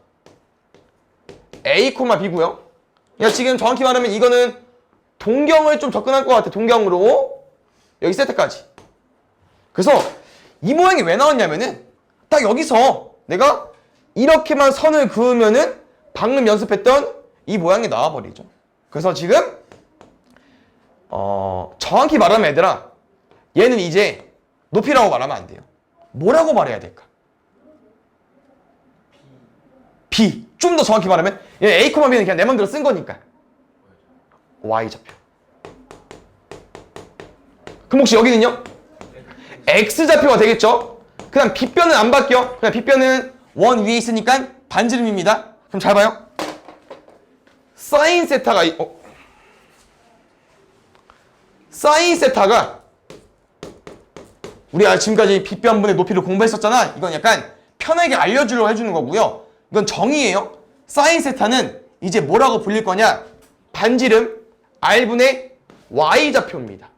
A, B고요. 그러니까 지금 정확히 말하면 이거는 동경을 좀 접근할 것 같아. 동경으로 여기 세타까지. 그래서 이 모양이 왜 나왔냐면은 딱 여기서 내가 이렇게만 선을 그으면은 방금 연습했던 이 모양이 나와버리죠. 그래서 지금 정확히 말하면 얘들아 얘는 이제 높이라고 말하면 안 돼요. 뭐라고 말해야 될까? B. 좀 더 정확히 말하면 얘 A, B는 그냥 내 맘대로 쓴 거니까 Y좌표. 그럼 혹시 여기는요? X좌표가 되겠죠? 그 다음 B변은 안 바뀌어. 그냥 B변은 원 위에 있으니까 반지름입니다. 그럼 잘 봐요. 사인 세타가 사인 세타가 우리가 지금까지 빗변분의 높이를 공부했었잖아. 이건 약간 편하게 알려주려고 해주는 거고요. 이건 정의예요. 사인 세타는 이제 뭐라고 불릴 거냐? 반지름 R분의 Y좌표입니다.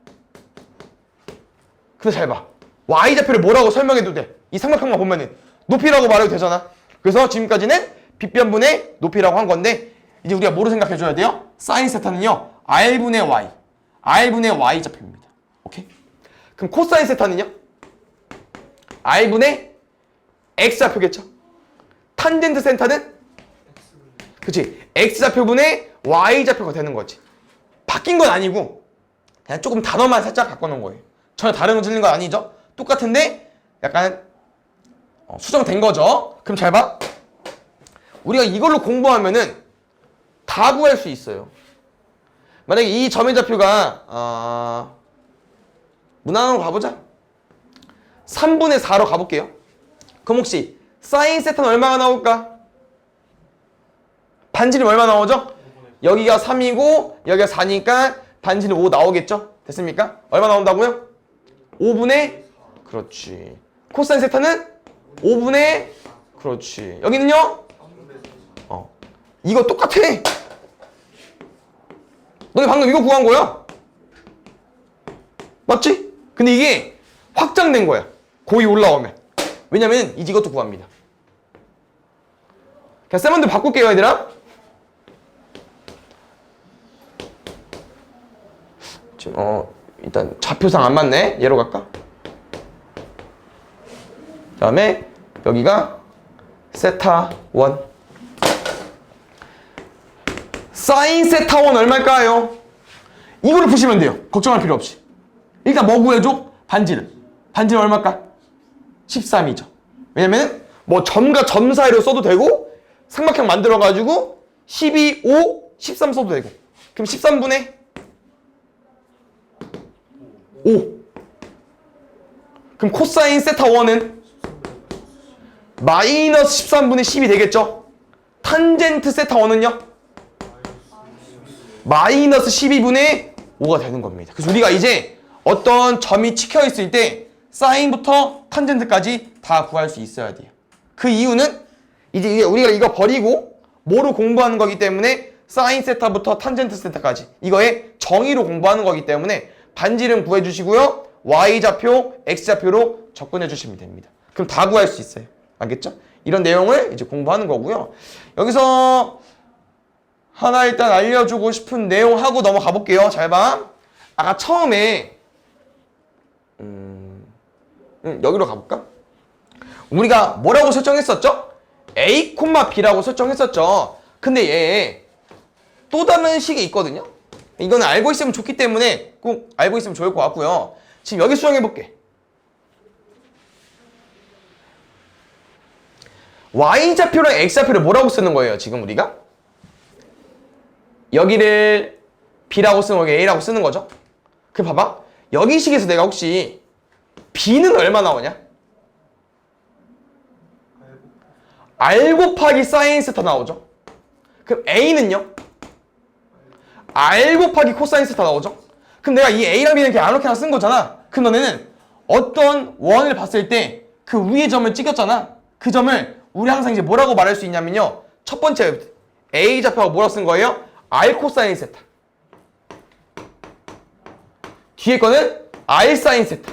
근데 잘 봐. Y좌표를 뭐라고 설명해도 돼. 이 삼각형만 보면은 높이라고 말해도 되잖아. 그래서 지금까지는 빗변분의 높이라고 한 건데 이제 우리가 뭐로 생각해줘야 돼요? 사인 세타는요. R분의 Y. R분의 Y좌표입니다. 오케이? 그럼 코사인 세타는요? R분의 X좌표겠죠? 탄젠트 세타는? 그치? X좌표분의 Y좌표가 되는 거지. 바뀐 건 아니고 그냥 조금 단어만 살짝 바꿔놓은 거예요. 전혀 다른 거 틀린 거 아니죠? 똑같은데 약간 수정된 거죠. 그럼 잘 봐. 우리가 이걸로 공부하면은 다 구할 수 있어요. 만약에 이 점의 좌표가 무난한 거 가보자. 3분의 4로 가볼게요. 그럼 혹시 사인 세타는 얼마가 나올까? 반지름 얼마 나오죠? 여기가 3이고 여기가 4니까 반지름 5 나오겠죠? 됐습니까? 얼마 나온다고요? 5분의 그렇지. 코사인 세타는 5분의 그렇지. 여기는요? 이거 똑같아. 너네 방금 이거 구한 거야. 맞지? 근데 이게 확장된 거야. 고이 올라오면. 왜냐면 이제 이것도 구합니다. 그냥 쌤한테 바꿀게요, 얘들아. 지금 일단 좌표상 안 맞네. 얘로 갈까? 그 다음에 여기가 세타 1. 사인 세타 1 얼마일까요? 이거를 푸시면 돼요. 걱정할 필요 없이. 일단 뭐 구해줘? 반지름. 반지름 얼마일까? 13이죠. 왜냐면 뭐 점과 점 사이로 써도 되고 삼각형 만들어가지고 12, 5, 13 써도 되고. 그럼 13분의 5. 그럼 코사인 세타 1은 마이너스 13분의 10이 되겠죠? 탄젠트 세타 1은요? 마이너스 12분의 5가 되는 겁니다. 그래서 우리가 이제 어떤 점이 찍혀 있을 때 사인부터 탄젠트까지 다 구할 수 있어야 돼요. 그 이유는 이제 우리가 이거 버리고 뭐로 공부하는 거기 때문에 사인 세타부터 탄젠트 세타까지 이거의 정의로 공부하는 거기 때문에 반지름 구해주시고요. Y좌표, X좌표로 접근해 주시면 됩니다. 그럼 다 구할 수 있어요. 알겠죠? 이런 내용을 이제 공부하는 거고요. 여기서 하나 일단 알려주고 싶은 내용 하고 넘어가 볼게요. 잘 봐. 아까 처음에 여기로 가볼까? 우리가 뭐라고 설정했었죠? A, B라고 설정했었죠. 근데 얘 또 다른 식이 있거든요. 이거는 알고 있으면 좋기 때문에 꼭 알고 있으면 좋을 것 같고요. 지금 여기 수정해볼게. Y좌표랑 X좌표를 뭐라고 쓰는 거예요, 지금 우리가? 여기를 B라고 쓰는 거, 여기 A라고 쓰는 거죠? 그 봐봐. 여기 식에서 내가 혹시 B는 얼마 나오냐? R 곱하기 사인 세타 나오죠? 그럼 A는요? R 곱하기 코사인 세타 나오죠? 그럼 내가 이 A랑 B는 그냥 아무렇게나 쓴 거잖아. 그럼 너네는 어떤 원을 봤을 때 그 위의 점을 찍었잖아. 그 점을 우리 항상 이제 뭐라고 말할 수 있냐면요. 첫 번째 A 좌표가 뭐라고 쓴 거예요? R 코사인 세타. 뒤에 거는 R 사인 세타.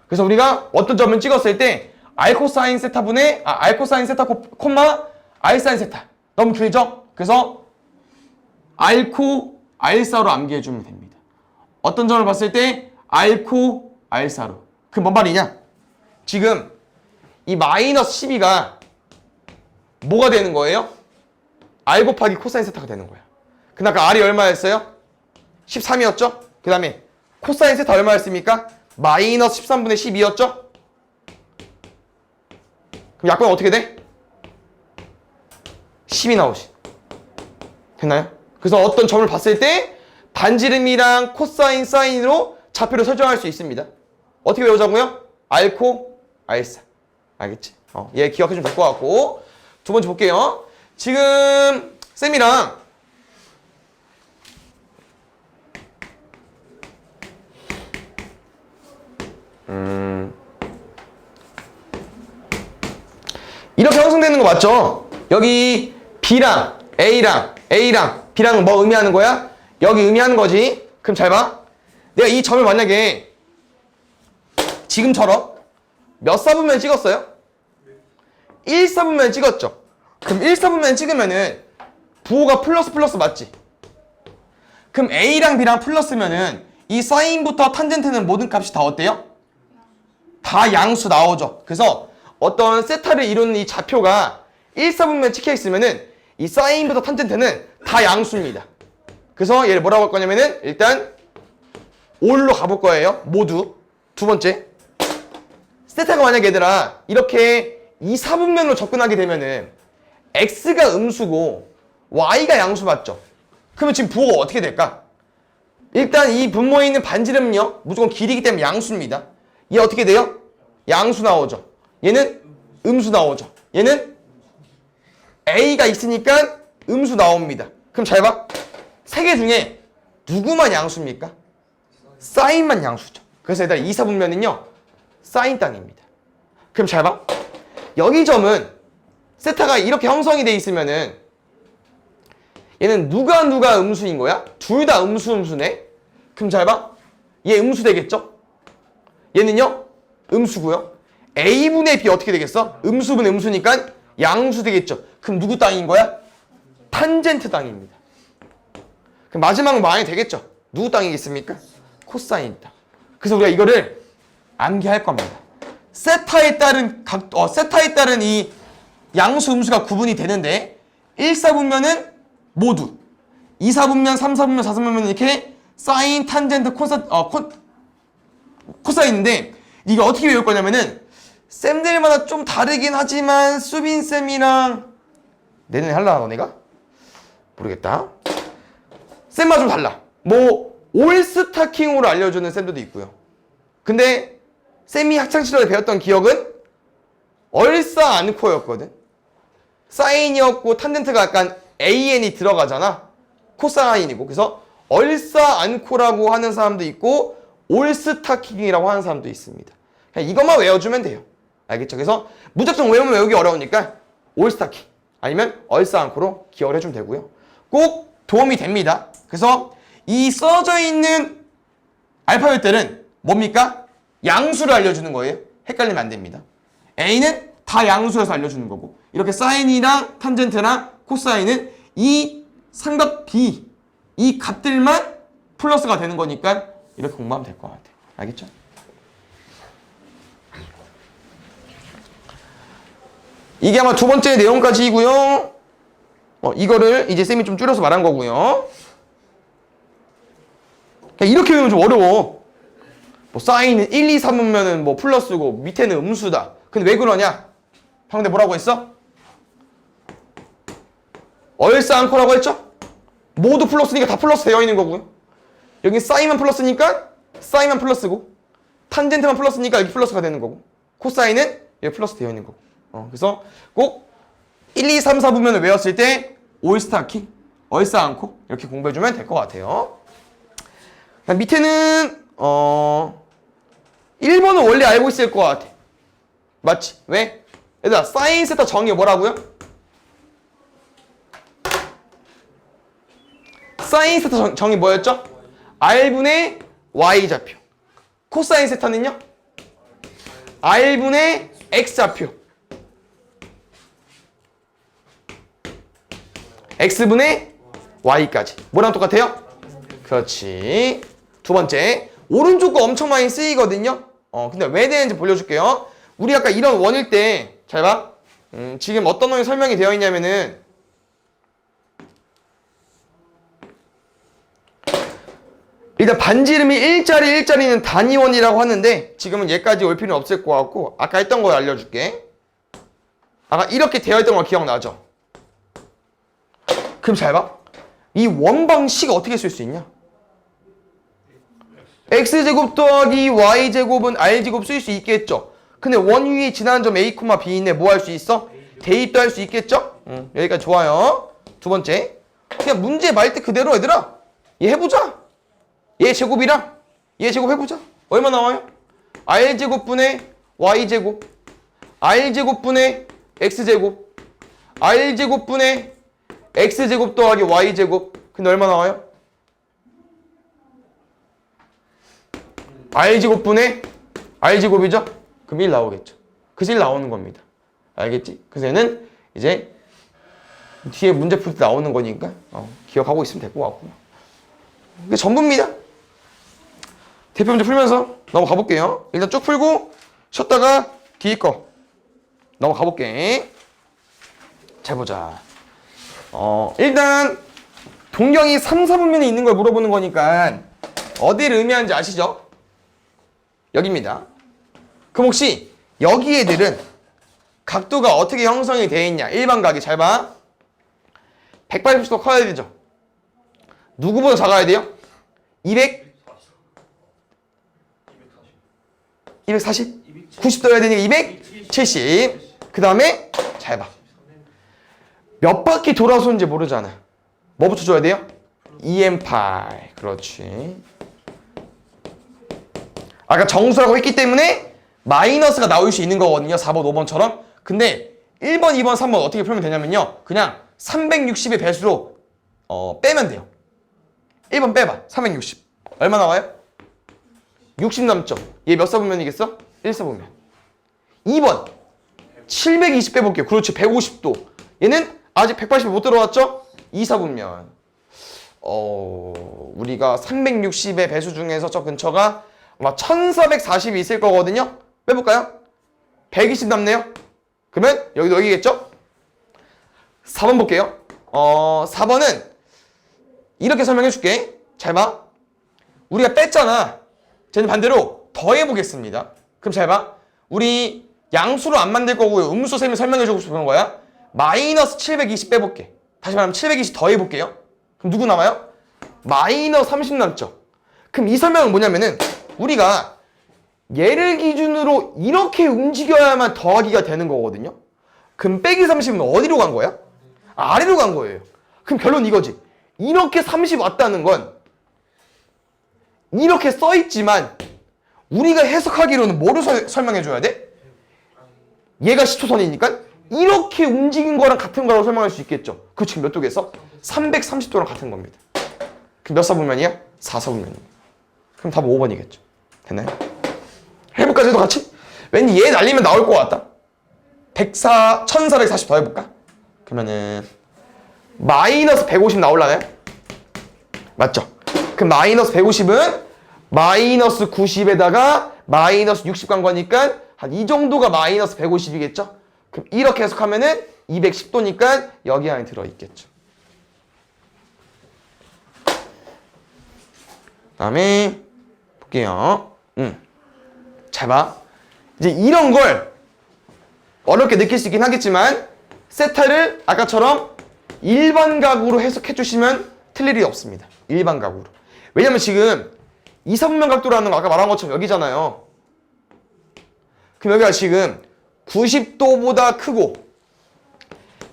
그래서 우리가 어떤 점을 찍었을 때 R 코사인 세타 분의 R 코사인 세타 콤마 R 사인 세타. 너무 길죠? 그래서 R 코 R 사로 암기해주면 됩니다. 어떤 점을 봤을 때 R 코 R 사로. 그럼 뭔 말이냐? 지금 이 마이너스 12가 뭐가 되는 거예요? R 곱하기 코사인 세타가 되는 거야. 근데 아까 R이 얼마였어요? 13이었죠? 그 다음에 코사인 세타 얼마였습니까? 마이너스 13분의 12였죠? 그럼 약분은 어떻게 돼? 10이 나오지. 됐나요? 그래서 어떤 점을 봤을 때 반지름이랑 코사인, 사인으로 좌표를 설정할 수 있습니다. 어떻게 외우자고요? R코, R사. 알겠지? 얘 기억해주면 될 것 같고. 두 번째 볼게요. 지금 쌤이랑 이렇게 형성되는 거 맞죠? 여기 B랑 A랑 B랑 뭐 의미하는 거야? 여기 의미하는 거지. 그럼 잘 봐. 내가 이 점을 만약에 지금처럼 몇 사분면 찍었어요? 1사분면 찍었죠? 그럼 1사분면 찍으면은 부호가 플러스 맞지? 그럼 A랑 B랑 플러스면은 이 사인부터 탄젠트는 모든 값이 다 어때요? 다 양수 나오죠. 그래서 어떤 세타를 이루는 이 좌표가 1사분면 찍혀 있으면은 이 사인부터 탄젠트는 다 양수입니다. 그래서 얘를 뭐라고 할 거냐면은 일단 올로 가볼 거예요. 모두. 두 번째. 세타가 만약 얘들아 이렇게 2, 4분면으로 접근하게 되면은 x가 음수고 y가 양수 맞죠? 그러면 지금 부호가 어떻게 될까? 일단 이 분모에 있는 반지름은요 무조건 길이기 때문에 양수입니다. 얘 어떻게 돼요? 양수 나오죠. 얘는 음수 나오죠. 얘는 a가 있으니까 음수 나옵니다. 그럼 잘 봐. 세 개 중에 누구만 양수입니까? 사인만 양수죠. 그래서 얘들아 2, 4분면은요 사인 땅입니다. 그럼 잘 봐. 여기 점은 세타가 이렇게 형성이 돼 있으면은 얘는 누가 음수인 거야? 둘 다 음수네. 그럼 잘 봐. 얘 음수 되겠죠? 얘는요 음수고요. a분의 b 어떻게 되겠어? 음수분의 음수니까 양수 되겠죠. 그럼 누구 땅인 거야? 탄젠트 땅입니다. 그럼 마지막은 많이 되겠죠? 누구 땅이겠습니까? 코사인 땅. 그래서 우리가 이거를 암기할 겁니다. 세타에 따른 이 양수 음수가 구분이 되는데 1, 4분면은 모두 2, 4분면, 3, 4분면, 4, 4분면 이렇게 사인, 탄젠트, 코사인인데 이거 어떻게 외울 거냐면은 쌤들마다 좀 다르긴 하지만 수빈쌤이랑 내년에 할라 너네가? 모르겠다. 쌤마다 좀 달라. 뭐 올스타킹으로 알려주는 쌤들도 있고요. 근데 쌤이 학창시절에 배웠던 기억은 얼싸 않고였거든. 사인이었고 탄젠트가 약간 AN이 들어가잖아. 코사인이고. 그래서 얼싸 않고라고 하는 사람도 있고 올스타킹이라고 하는 사람도 있습니다. 그냥 이것만 외워주면 돼요. 알겠죠? 그래서 무작정 외우면 외우기 어려우니까 올스타킹 아니면 얼싸 않고로 기억을 해주면 되고요. 꼭 도움이 됩니다. 그래서 이 써져 있는 알파벳들은 뭡니까? 양수를 알려주는 거예요. 헷갈리면 안 됩니다. A는 다 양수여서 알려주는 거고 이렇게 사인이랑 탄젠트랑 코사인은 이 삼각 B 이 값들만 플러스가 되는 거니까 이렇게 공부하면 될 것 같아요. 알겠죠? 이게 아마 두 번째 내용까지이고요. 이거를 이제 쌤이 좀 줄여서 말한 거고요. 이렇게 외우면 좀 어려워. 뭐 사인은 1, 2, 3분면은 뭐 플러스고 밑에는 음수다. 근데 왜 그러냐? 방금 뭐라고 했어? 얼싸 않고라고 했죠? 모두 플러스니까 다 플러스 되어 있는 거고요. 여기 사인만 플러스니까 사인만 플러스고 탄젠트만 플러스니까 여기 플러스가 되는 거고 코사인은 여기 플러스 되어 있는 거고. 그래서 꼭 1, 2, 3, 4분면을 외웠을 때 올스타킹, 얼싸 않고 이렇게 공부해주면 될 것 같아요. 밑에는 1번은 원래 알고 있을 것 같아. 맞지? 왜? 얘들아 사인 세타 정의 뭐라고요? 사인 세타 정의 뭐였죠? R분의 Y좌표. 코사인 세타는요? R분의 X좌표. X분의 Y까지. 뭐랑 똑같아요? 그렇지. 두 번째. 오른쪽 거 엄청 많이 쓰이거든요. 근데 왜 되는지 보여줄게요. 우리 아까 이런 원일 때 잘 봐. 지금 어떤 놈이 설명이 되어 있냐면은 일단 반지름이 1짜리는 단위원이라고 하는데 지금은 얘까지 올 필요는 없을 것 같고 아까 했던 거 알려줄게. 아까 이렇게 되어 있던 거 기억나죠? 그럼 잘 봐. 이 원방식 어떻게 쓸 수 있냐? x제곱 더하기 y제곱은 r제곱 쓸 수 있겠죠? 근데 원 위에 지나는 점 a, b인데 뭐 할 수 있어? 대입도 할 수 있겠죠? 여기까지 좋아요. 두 번째. 그냥 문제 말 때 그대로 얘들아. 얘 해보자. 얘 제곱이랑 얘 제곱 해보자. 얼마 나와요? r제곱분의 y제곱 r제곱분의 x제곱 r제곱분의 x제곱 더하기 y제곱. 근데 얼마 나와요? r제곱분의 r제곱이죠? 그럼 1 나오겠죠. 그래서 1 나오는 겁니다. 알겠지? 그래서 얘는 이제 뒤에 문제 풀 때 나오는 거니까 기억하고 있으면 될 것 같고요. 이게 전부입니다. 대표 문제 풀면서 넘어가 볼게요. 일단 쭉 풀고 쉬었다가 뒤에 거 넘어가 볼게. 잘 보자. 일단 동경이 3, 4분면에 있는 걸 물어보는 거니까 어디를 의미하는지 아시죠? 여기입니다. 그럼 혹시 여기 애들은 각도가 어떻게 형성이 되어 있냐? 일반각이 잘 봐. 180도 커야 되죠. 누구보다 작아야 돼요? 240? 90도여야 되니까 270. 그 다음에 잘 봐. 몇 바퀴 돌아서는지 모르잖아. 뭐 붙여줘야 돼요? EM8. 그렇지. 아까 정수라고 했기 때문에 마이너스가 나올 수 있는 거거든요. 4번, 5번처럼. 근데 1번, 2번, 3번 어떻게 풀면 되냐면요. 그냥 360의 배수로 빼면 돼요. 1번 빼봐. 360. 얼마 나와요? 60 남죠. 얘 몇 사분면이겠어? 1사분면. 2번 720 빼볼게요. 그렇지. 150도. 얘는 아직 180이 못 들어왔죠? 2사분면. 우리가 360의 배수 중에서 저 근처가 아마 1440이 있을 거거든요. 빼볼까요? 120 남네요. 그러면 여기도 여기겠죠? 4번 볼게요. 4번은 이렇게 설명해 줄게. 잘 봐. 우리가 뺐잖아. 쟤는 반대로 더해보겠습니다. 그럼 잘 봐. 우리 양수로 안 만들 거고요. 음수 셈을 설명해 주고 싶은 거야. 마이너스 720 빼볼게. 다시 말하면 720 더해볼게요. 그럼 누구 남아요? 마이너스 30 남죠. 그럼 이 설명은 뭐냐면은 우리가 얘를 기준으로 이렇게 움직여야만 더하기가 되는 거거든요. 그럼 빼기 30은 어디로 간 거야? 아래로 간 거예요. 그럼 결론 이거지. 이렇게 30 왔다는 건 이렇게 써있지만 우리가 해석하기로는 뭐로 설명해 줘야 돼? 얘가 시초선이니까 이렇게 움직인 거랑 같은 거라고 설명할 수 있겠죠. 그 지금 몇 도겠어? 330도랑 같은 겁니다. 그럼 몇 사분면이야? 4사분면이야. 그럼 답은 5번이겠죠. 됐나요? 해볼까? 쟤도 같이? 왠지 얘 날리면 나올 것 같다. 1440 더 해볼까? 그러면은 마이너스 150 나올라나요? 맞죠? 그럼 마이너스 150은 마이너스 90에다가 마이너스 60 간 거니까 한 이 정도가 마이너스 150이겠죠? 그럼 이렇게 해석하면은 210도니까 여기 안에 들어있겠죠. 다음에 볼게요. 잘 봐. 이제 이런 걸 어렵게 느낄 수 있긴 하겠지만 세타를 아까처럼 일반각으로 해석해 주시면 틀릴 일이 없습니다. 일반각으로. 왜냐면 지금 2사분면 각도라는 거 아까 말한 것처럼 여기잖아요. 그럼 여기가 지금 90도보다 크고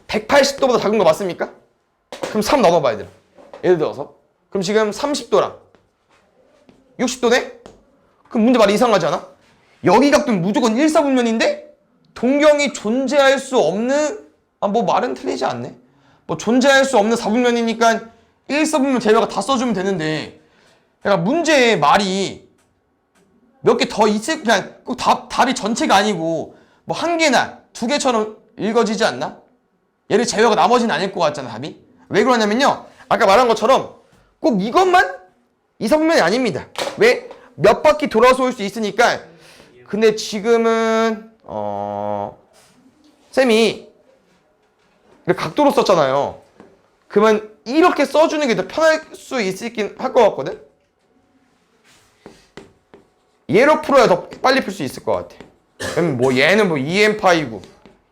180도보다 작은 거 맞습니까? 그럼 3 나눠봐 얘들아. 예를 들어서 그럼 지금 30도랑 60도네? 그럼 문제 말이 이상하지 않아? 여기 각도는 무조건 1사분면인데 동경이 존재할 수 없는 뭐 말은 틀리지 않네. 뭐 존재할 수 없는 4분면이니까 1사분면 대략 다 써주면 되는데 그러니까 문제의 말이 몇 개 더 있을 그냥 꼭 답이 전체가 아니고 뭐 한 개나 두 개처럼 읽어지지 않나? 얘를 제외하고 나머지는 아닐 것 같잖아 답이. 왜 그러냐면요. 아까 말한 것처럼 꼭 이것만 2사분면이 아닙니다. 왜? 몇 바퀴 돌아서 올 수 있으니까. 근데 지금은 쌤이 각도로 썼잖아요. 그러면 이렇게 써주는 게 더 편할 수 있긴 할 것 같거든? 얘로 풀어야 더 빨리 풀 수 있을 것 같아. 왜냐면 뭐 얘는 뭐 EM파이고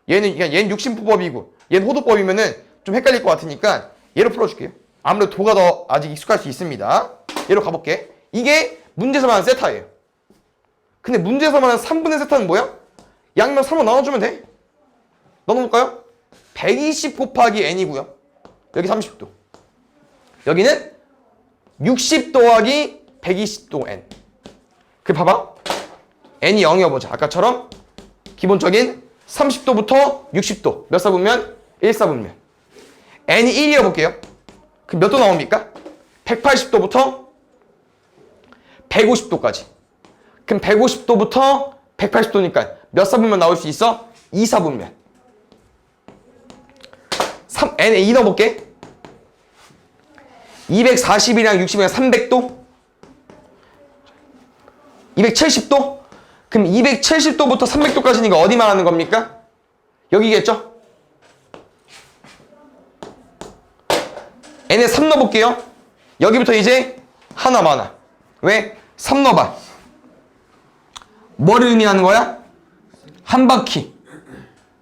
얘는 육신법이고 얘는 호도법이면은 좀 헷갈릴 것 같으니까 얘로 풀어줄게요. 아무래도 도가 더 아직 익숙할 수 있습니다. 얘로 가볼게. 이게 문제에서 말하는 세타예요. 근데 문제에서 말하는 3분의 세타는 뭐야? 양면 3로 나눠주면 돼. 넣어볼까요? 120 곱하기 n이고요. 여기 30도. 여기는 60 더하기 120도 n. 그 봐봐. n이 0이어보자. 아까처럼 기본적인 30도부터 60도. 몇 사분면? 1사분면. n이 1이어볼게요. 그럼 몇 도 나옵니까? 180도부터 150도까지. 그럼 150도부터 180도니까 몇 사분면 나올 수 있어? 2사분면. n에 2 넣어볼게. 240이랑 60이랑 300도? 270도? 그럼 270도부터 300도까지니까 어디 말하는 겁니까? 여기겠죠? n에 3 넣어볼게요. 여기부터 이제 하나 많아. 왜? 3 넣어봐. 뭐를 의미하는 거야? 한 바퀴.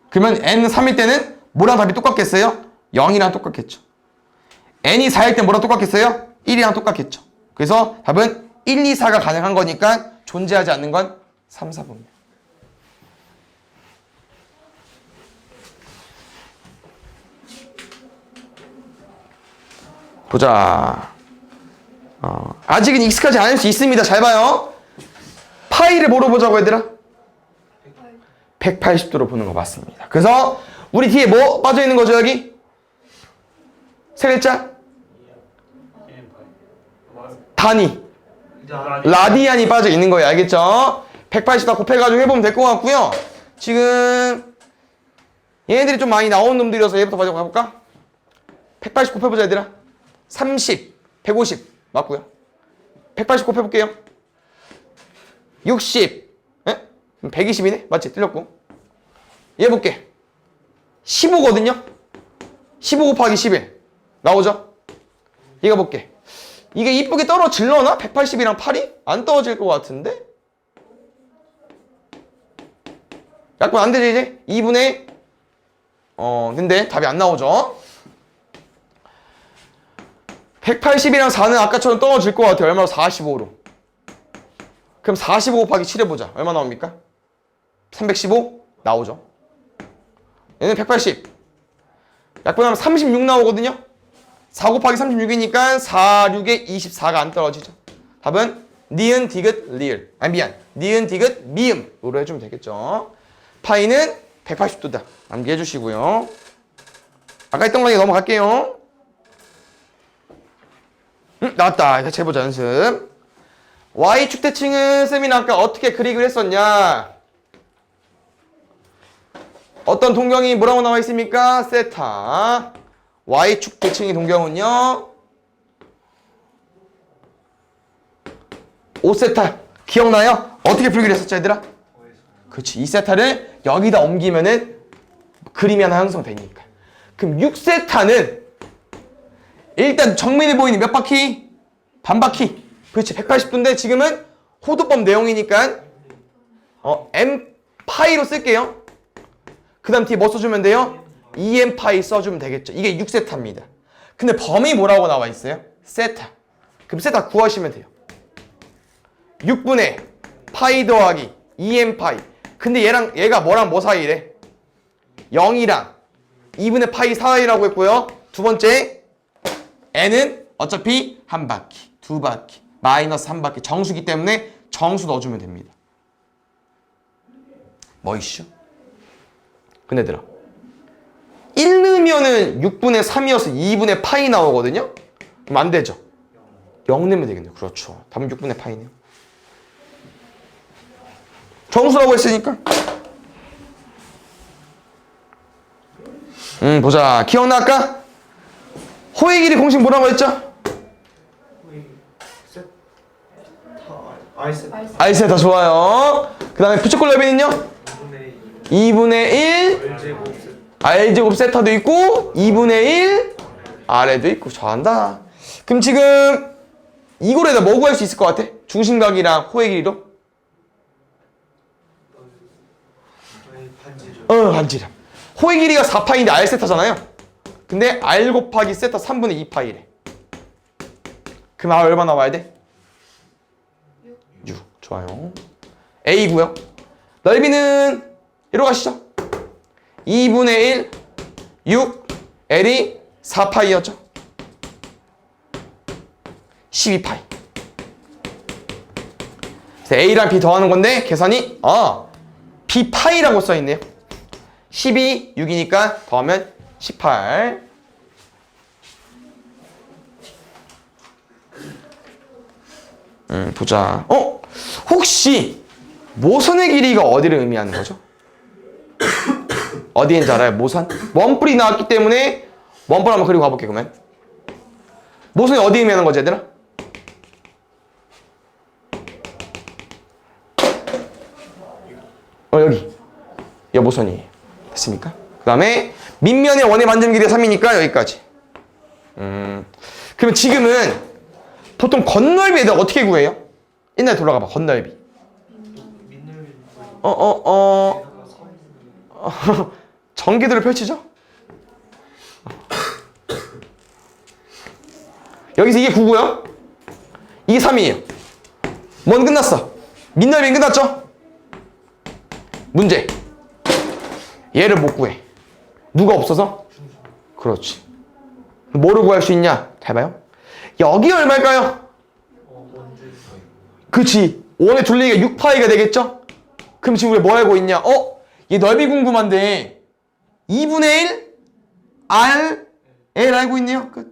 그러면 n은 3일 때는 뭐랑 답이 똑같겠어요? 0이랑 똑같겠죠. n이 4일 때 뭐랑 똑같겠어요? 1이랑 똑같겠죠. 그래서 답은 1, 2, 4가 가능한 거니까 존재하지 않는 건 3, 4번이야. 보자. 아직은 익숙하지 않을 수 있습니다. 잘 봐요. 파이를 뭐로 보자고 얘들아? 180도로 보는 거 맞습니다. 그래서 우리 뒤에 뭐 빠져있는 거죠 여기? 세 글자? 단위. 라디안이 빠져있는 거예요. 알겠죠? 180다 곱해가지고 해보면 될 것 같고요. 지금 얘네들이 좀 많이 나온 놈들이어서 얘부터 먼저 가볼까? 180 곱해보자 얘들아. 30, 150 맞고요. 180 곱해볼게요. 60, 120이네? 맞지? 틀렸고. 얘 볼게. 15거든요? 15 곱하기 11 나오죠? 얘가 볼게. 이게 이쁘게 떨어질려나? 180이랑 8이? 안 떨어질 것 같은데? 약간 안 되지 이제? 2분의 근데 답이 안 나오죠? 180이랑 4는 아까처럼 떨어질 것 같아요. 얼마로? 45로. 그럼 45 곱하기 7 해보자. 얼마 나옵니까? 315 나오죠. 얘는 180. 약분하면 36 나오거든요. 4 곱하기 36이니까 4, 6에 24가 안 떨어지죠. 답은 니은, 디귿, 리을. 아니 미안. 니은, 디귿, 미음으로 해주면 되겠죠. 파이는 180도다. 암기해 주시고요. 아까 했던 거에 넘어갈게요. 나왔다. 같이 해보자 연습. Y축 대칭은 쌤이는 아까 어떻게 그리기로 했었냐. 어떤 동경이 뭐라고 나와 있습니까? 세타. Y축 대칭의 동경은요 5세타. 기억나요? 어떻게 풀기로 했었죠 얘들아? 그렇지. 2세타를 여기다 옮기면은 그림이 하나 형성되니까. 그럼 6세타는 일단 정면에 보이는 몇 바퀴? 반 바퀴. 그렇지. 180도인데 지금은 호도법 내용이니까 m 파이로 쓸게요. 그 다음 뒤에 뭐 써주면 돼요? 2m 파이 써주면 되겠죠. 이게 6세타입니다. 근데 범위 뭐라고 나와 있어요? 세타. 그럼 세타 구하시면 돼요. 6분의 파이 더하기 2m 파이. 근데 얘가 뭐랑 뭐 사이래? 0이랑 2분의 파이 사이라고 했고요. 두 번째 n은 어차피 한 바퀴, 두 바퀴, 마이너스 한 바퀴. 정수기 때문에 정수 넣어주면 됩니다. 뭐 이슈? 근데 들어 1 넣으면은 6분의 3이어서 2분의 파이 나오거든요? 그럼 안 되죠? 0 넣으면 되겠네요. 그렇죠. 답은 6분의 파이네요. 정수라고 했으니까. 보자. 기억나 아까? 호의 길이 공식 뭐라고 했죠? I세타 좋아요. 그 다음에 부채꼴 넓이는요? 2분의 1 R제곱 세타도 있고 2분의 1 R에도 있고. 잘한다. 그럼 지금 이거에다 뭐 구할 수 있을 것 같아? 중심각이랑 호의 길이로? 반지름. 호의 길이가 4파인데 R 세타잖아요. 근데 R 곱하기 세타 3분의 2파이래. 그럼 R 얼마 나와야 돼? 6. 좋아요. A고요. 넓이는 이리로 가시죠. 2분의 1 6 L이 4파이였죠. 12파이. A랑 B 더하는 건데 계산이 B파이라고 써있네요. 12, 6이니까 더하면 18. 보자. 혹시 모선의 길이가 어디를 의미하는 거죠? 어디인지 알아요? 모선? 원뿔이 나왔기 때문에 원뿔 한번 그리고 가볼게요. 그러면 모선이 어디 의미하는 거지 얘들아? 여기. 이 모선이에요. 됐습니까? 그 다음에 밑면의 원의 반점 길이가 3이니까 여기까지. 그러면 지금은 보통 건널비에다 어떻게 구해요? 옛날에 돌아가봐. 건널비. 전기도를 펼치죠? 여기서 이게 9고요. 이게 3이에요. 뭔 끝났어? 민넓이는 끝났죠? 문제. 얘를 못 구해. 누가 없어서? 그렇지. 뭐를 구할 수 있냐? 잘 봐요. 여기 얼마일까요? 그치. 원의 둘레기가 6파이가 되겠죠? 그럼 지금 우리 뭐 알고 있냐? 얘 넓이 궁금한데 2분의 1 R L 알고 있네요. 끝.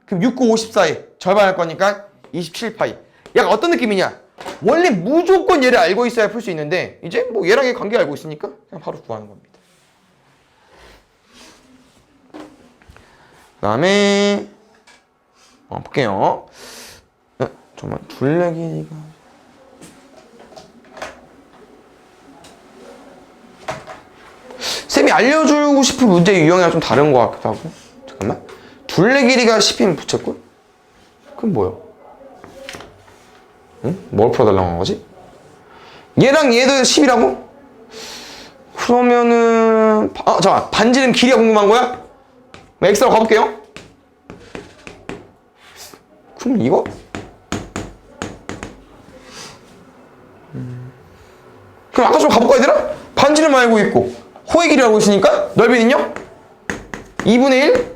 그럼 6, 9, 54에 절반 할 거니까 27파이. 약간 어떤 느낌이냐? 원래 무조건 얘를 알고 있어야 풀 수 있는데 이제 뭐 얘랑 얘 관계 알고 있으니까 그냥 바로 구하는 겁니다. 그 다음에 볼게요. 정말 둘레 길이가 쌤이 알려주고 싶은 문제 유형이랑 좀 다른 것 같기도 하고. 잠깐만. 둘레 길이가 10이면 부채꼴? 그럼 뭐야? 응? 뭘 풀어달라고 한 거지? 얘랑 얘도 10이라고? 그러면은 잠깐만. 반지름 길이가 궁금한 거야? X로 가볼게요. 그럼 이거? 그럼 아까처럼 가볼까 얘들아? 반지름 알고 있고 호의 길이 알고 있으니까 넓이는요? 2분의 1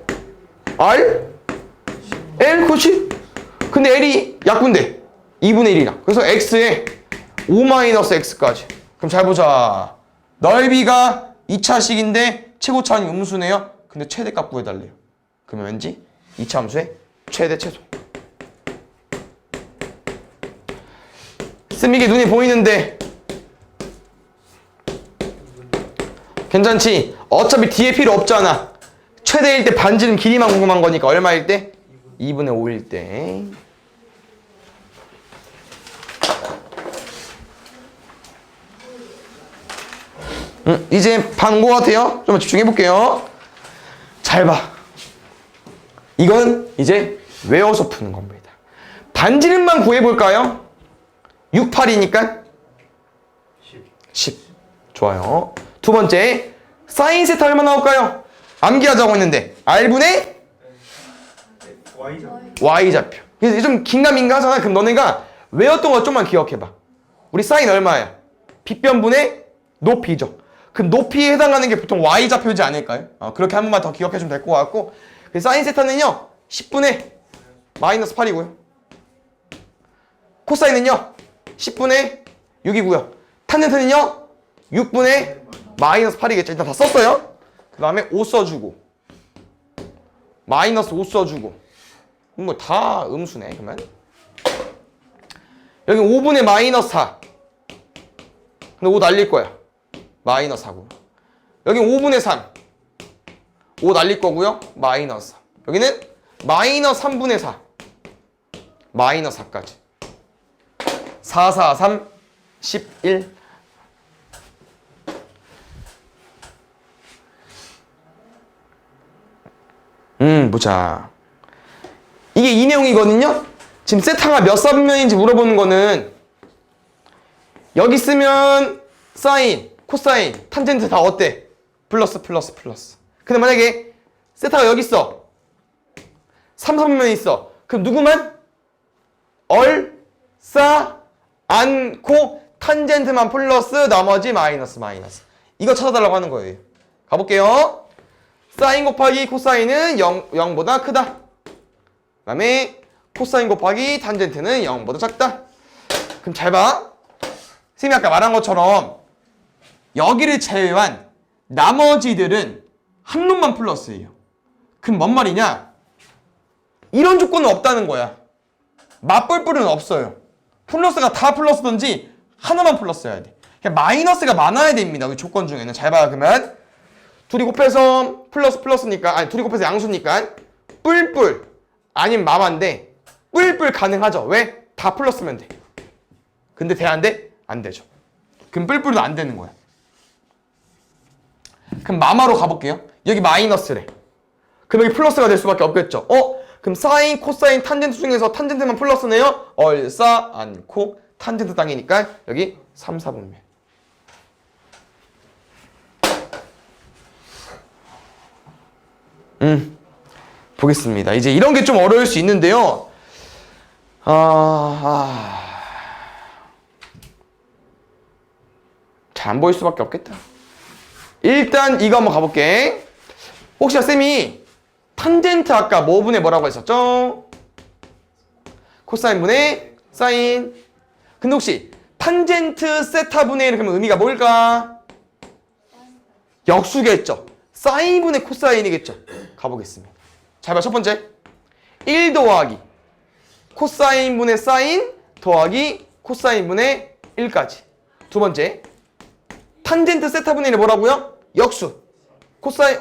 R L. 그렇지? 근데 L이 약분돼 2분의 1이랑. 그래서 X에 5-X까지. 그럼 잘 보자. 넓이가 2차식인데 최고차는 음수네요. 근데 최대값 구해달래요. 그러면 왠지 2차 함수의 최대 최소. 쌤 이게 눈에 보이는데 괜찮지? 어차피 뒤에 필요 없잖아. 최대일 때 반지름 길이만 궁금한 거니까 얼마일 때? 2분의 5일 때. 이제 반 거 같아요. 좀 집중해 볼게요. 잘 봐. 이건 이제 외워서 푸는 겁니다. 반지름만 구해볼까요? 6, 8이니까 10. 좋아요. 두 번째, 사인 세타 얼마 나올까요? 암기하자고 했는데 R분의 Y좌표. 그래서 좀 긴가민가 하잖아. 그럼 너네가 외웠던 거 좀만 기억해봐. 우리 사인 얼마야? 빗변분의 높이죠. 그럼 높이에 해당하는 게 보통 Y좌표지 않을까요? 그렇게 한 번만 더 기억해주면 될 것 같고. 사인 세타는요 10분의 마이너스 8이고요. 코사인은요 10분의 6이고요. 탄젠트는요 6분의 마이너스 8이겠죠. 일단 다 썼어요. 그 다음에 5 써주고 마이너스 5 써주고 뭐 다 음수네. 그러면 여기 5분의 마이너스 4. 근데 5 날릴 거야. 마이너스 4고. 여기 5분의 3. 5 날릴 거고요. 마이너스 4. 여기는 마이너스 3분의 4. 마이너스 4까지. 4, 4, 3, 11. 보자. 이게 이 내용이거든요. 지금 세타가 몇 사분면인지 물어보는 거는 여기 쓰면 사인, 코사인, 탄젠트 다 어때? 플러스, 플러스, 플러스. 근데 만약에 세타가 여기 있어. 3, 4분면이 있어. 그럼 누구만? 싸, 않고 탄젠트만 플러스 나머지 마이너스, 마이너스. 이거 찾아달라고 하는 거예요. 가볼게요. 사인 곱하기 코사인은 0보다 크다. 그 다음에 코사인 곱하기 탄젠트는 0보다 작다. 그럼 잘 봐. 선생님이 아까 말한 것처럼 여기를 제외한 나머지들은 한 놈만 플러스예요. 그럼 뭔 말이냐? 이런 조건은 없다는 거야. 맞벌뿔은 없어요. 플러스가 다 플러스든지 하나만 플러스여야 돼. 그냥 마이너스가 많아야 됩니다. 이 조건 중에는. 잘 봐요. 그러면 둘이 곱해서 플러스 플러스니까, 아니 둘이 곱해서 양수니까 뿔뿔 아니면 마마인데 뿔뿔 가능하죠. 왜? 다 플러스면 돼. 근데 돼 안 돼? 안 되죠. 그럼 뿔뿔도 안 되는 거야. 그럼 마마로 가볼게요. 여기 마이너스래. 그럼 여기 플러스가 될 수밖에 없겠죠. 그럼 그럼 사인, 코사인, 탄젠트 중에서 탄젠트만 플러스네요. 얼싸 않고 탄젠트 땅이니까 여기 3, 4분면. 보겠습니다. 이제 이런 게 좀 어려울 수 있는데요. 잘 안 보일 수밖에 없겠다. 일단 이거 한번 가볼게. 혹시 쌤이 탄젠트 아까 뭐 분의 뭐라고 했었죠? 코사인 분의 사인. 근데 혹시 탄젠트 세타 분의 1 그러면 의미가 뭘까? 역수겠죠. 사인 분의 코사인이겠죠. 가보겠습니다. 잘 봐, 첫 번째 1 더하기 코사인 분의 사인 더하기 코사인 분의 1까지. 두 번째 탄젠트 세타 분의 1이 뭐라고요? 역수. 코사인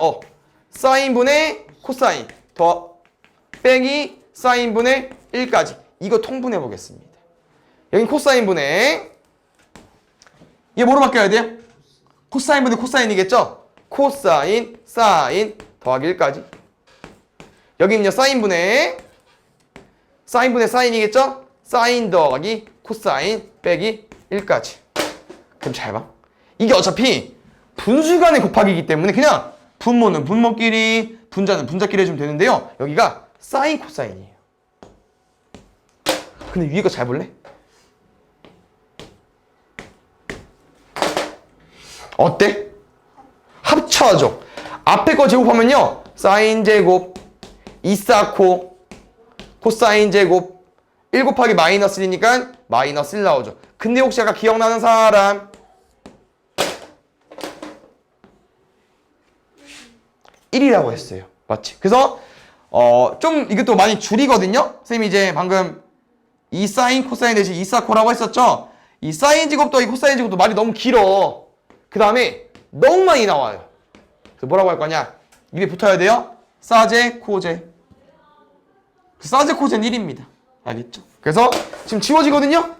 사인 분의 코사인 더 빼기 사인 분의 1까지. 이거 통분해 보겠습니다. 여긴 코사인 분의 얘 뭐로 바뀌어야 돼요? 코사인 분의 코사인이겠죠? 코사인 사인 더하기 1까지. 여기는요 사인 분의 사인이겠죠? 사인 더하기 코사인 빼기 1까지. 그럼 잘 봐. 이게 어차피 분수간의 곱하기이기 때문에 그냥 분모는 분모끼리, 분자는 분자끼리 해주면 되는데요. 여기가 사인 코사인이에요. 근데 위에 거 잘 볼래? 어때? 합쳐져. 앞에 거 제곱하면요 사인 제곱 2사코 코사인 제곱 1 곱하기 마이너스 1이니까 마이너스 1 나오죠. 근데 혹시 아까 기억나는 사람 1이라고 했어요. 맞지? 그래서 좀 이것도 많이 줄이거든요. 선생님이 이제 방금 이 사인 코사인 대신 2사코라고 했었죠. 이 사인 제곱 더하기 코사인 제곱도 말이 너무 길어. 그 다음에 너무 많이 나와요. 그래서 뭐라고 할 거냐? 입에 붙어야 돼요. 사제 코제. 사제 코제는 1입니다. 알겠죠? 그래서 지금 지워지거든요.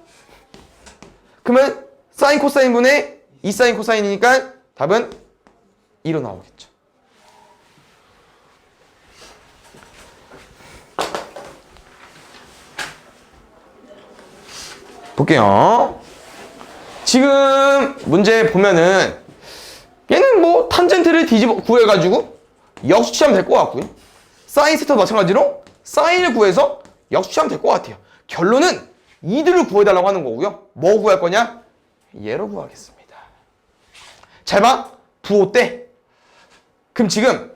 그러면 사인 코사인 분의 2 사인 코사인이니까 답은 2로 나오겠죠. 볼게요. 지금 문제 보면은 얘는 뭐 탄젠트를 뒤집어 구해가지고 역수치하면 될 것 같고요. 사인 세타도 마찬가지로 사인을 구해서 역수치하면 될 것 같아요. 결론은 이들을 구해달라고 하는 거고요. 뭐 구할 거냐? 얘로 구하겠습니다. 잘 봐. 부호 때. 그럼 지금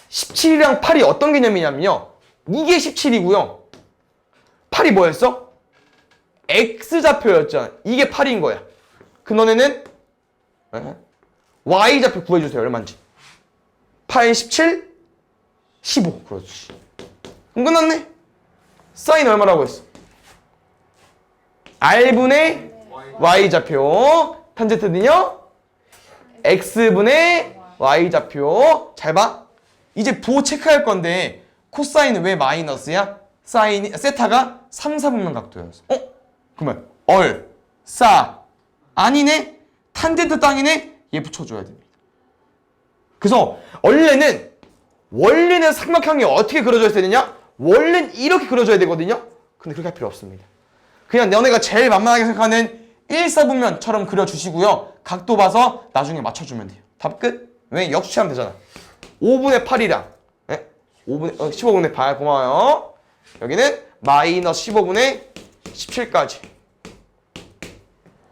17이랑 8이 어떤 개념이냐면요. 이게 17이고요. 8이 뭐였어? X좌표였잖아. 이게 8인 거야. 그 너네는 Y좌표 구해주세요. 얼마인지. 8, 17, 15. 그렇지. 그럼 끝났네. 사인 얼마라고 했어? R분의 Y좌표. 탄젠트는요? X분의 Y좌표. 잘 봐. 이제 부호 체크할 건데 코사인은 왜 마이너스야? 세타가 3, 4분면 각도여서. 그러면 싸 아니네? 탄젠트 땅이네? 얘 붙여줘야 됩니다. 그래서 원래는 삼각형이 어떻게 그려져야 되느냐? 원래는 이렇게 그려져야 되거든요. 근데 그렇게 할 필요 없습니다. 그냥 너네가 제일 만만하게 생각하는 1사분면처럼 그려주시고요. 각도 봐서 나중에 맞춰주면 돼요. 답 끝? 왜? 역수치하면 되잖아. 5분의 8이랑 15분의 8 고마워요. 여기는 마이너스 15분의 17까지.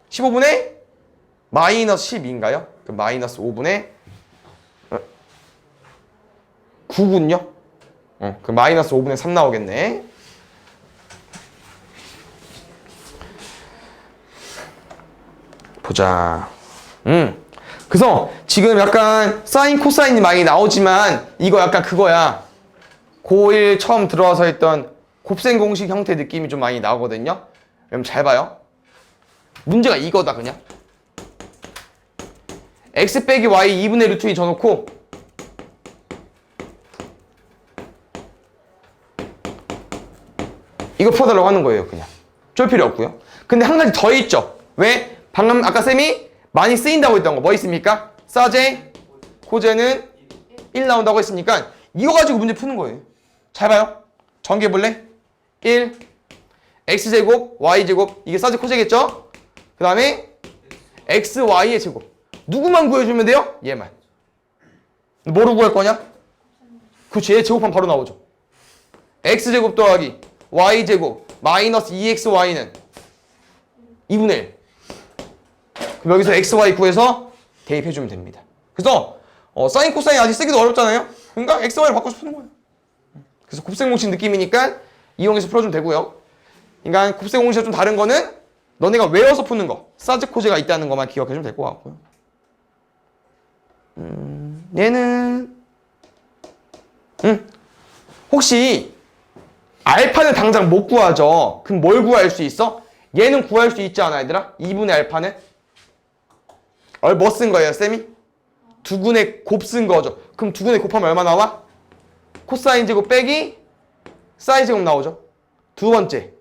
15분의 마이너스 12인가요? 그럼 마이너스 5분의 9군요? 그럼 마이너스 5분의 3 나오겠네. 보자. 그래서 지금 약간 사인 코사인이 많이 나오지만 이거 약간 그거야. 고1 처음 들어와서 했던 곱셈 공식 형태 느낌이 좀 많이 나오거든요. 그럼 잘 봐요. 문제가 이거다 그냥. x 빼기 y 2분의 루트 2 줘놓고 이거 풀어달라고 하는 거예요. 그냥 쫄 필요 없고요. 근데 한 가지 더 있죠. 왜? 방금 아까 쌤이 많이 쓰인다고 했던 거 뭐 있습니까? 사제, 코제는 1 나온다고 했으니까 이거 가지고 문제 푸는 거예요. 잘 봐요. 전개해볼래? 1 x제곱 y제곱 이게 사지 코제겠죠? 그 다음에 xy의 제곱 누구만 구해주면 돼요? 얘만. 뭐로 구할 거냐? 그치, 얘 제곱하면 바로 나오죠. x제곱 더하기 y제곱 마이너스 2xy는 2분의 1. 그럼 여기서 xy 구해서 대입해주면 됩니다. 그래서 사인 코사인 아직 쓰기도 어렵잖아요. 그러니까 xy를 바꿔서 푸는 거예요. 그래서 곱셈공식 느낌이니까 이용해서 풀어주면 되고요. 그러니까 곱셈공식이 좀 다른 거는 너네가 외워서 푸는 거 사지 코제가 있다는 것만 기억해주면 될 것 같고요. 얘는 혹시 알파는 당장 못 구하죠. 그럼 뭘 구할 수 있어? 얘는 구할 수 있지 않아 얘들아? 2분의 알파는? 뭐 쓴 거예요 쌤이? 두근의 곱 쓴 거죠. 그럼 두근의 곱하면 얼마 나와? 코사인 제곱 빼기 사인 제곱 나오죠. 두 번째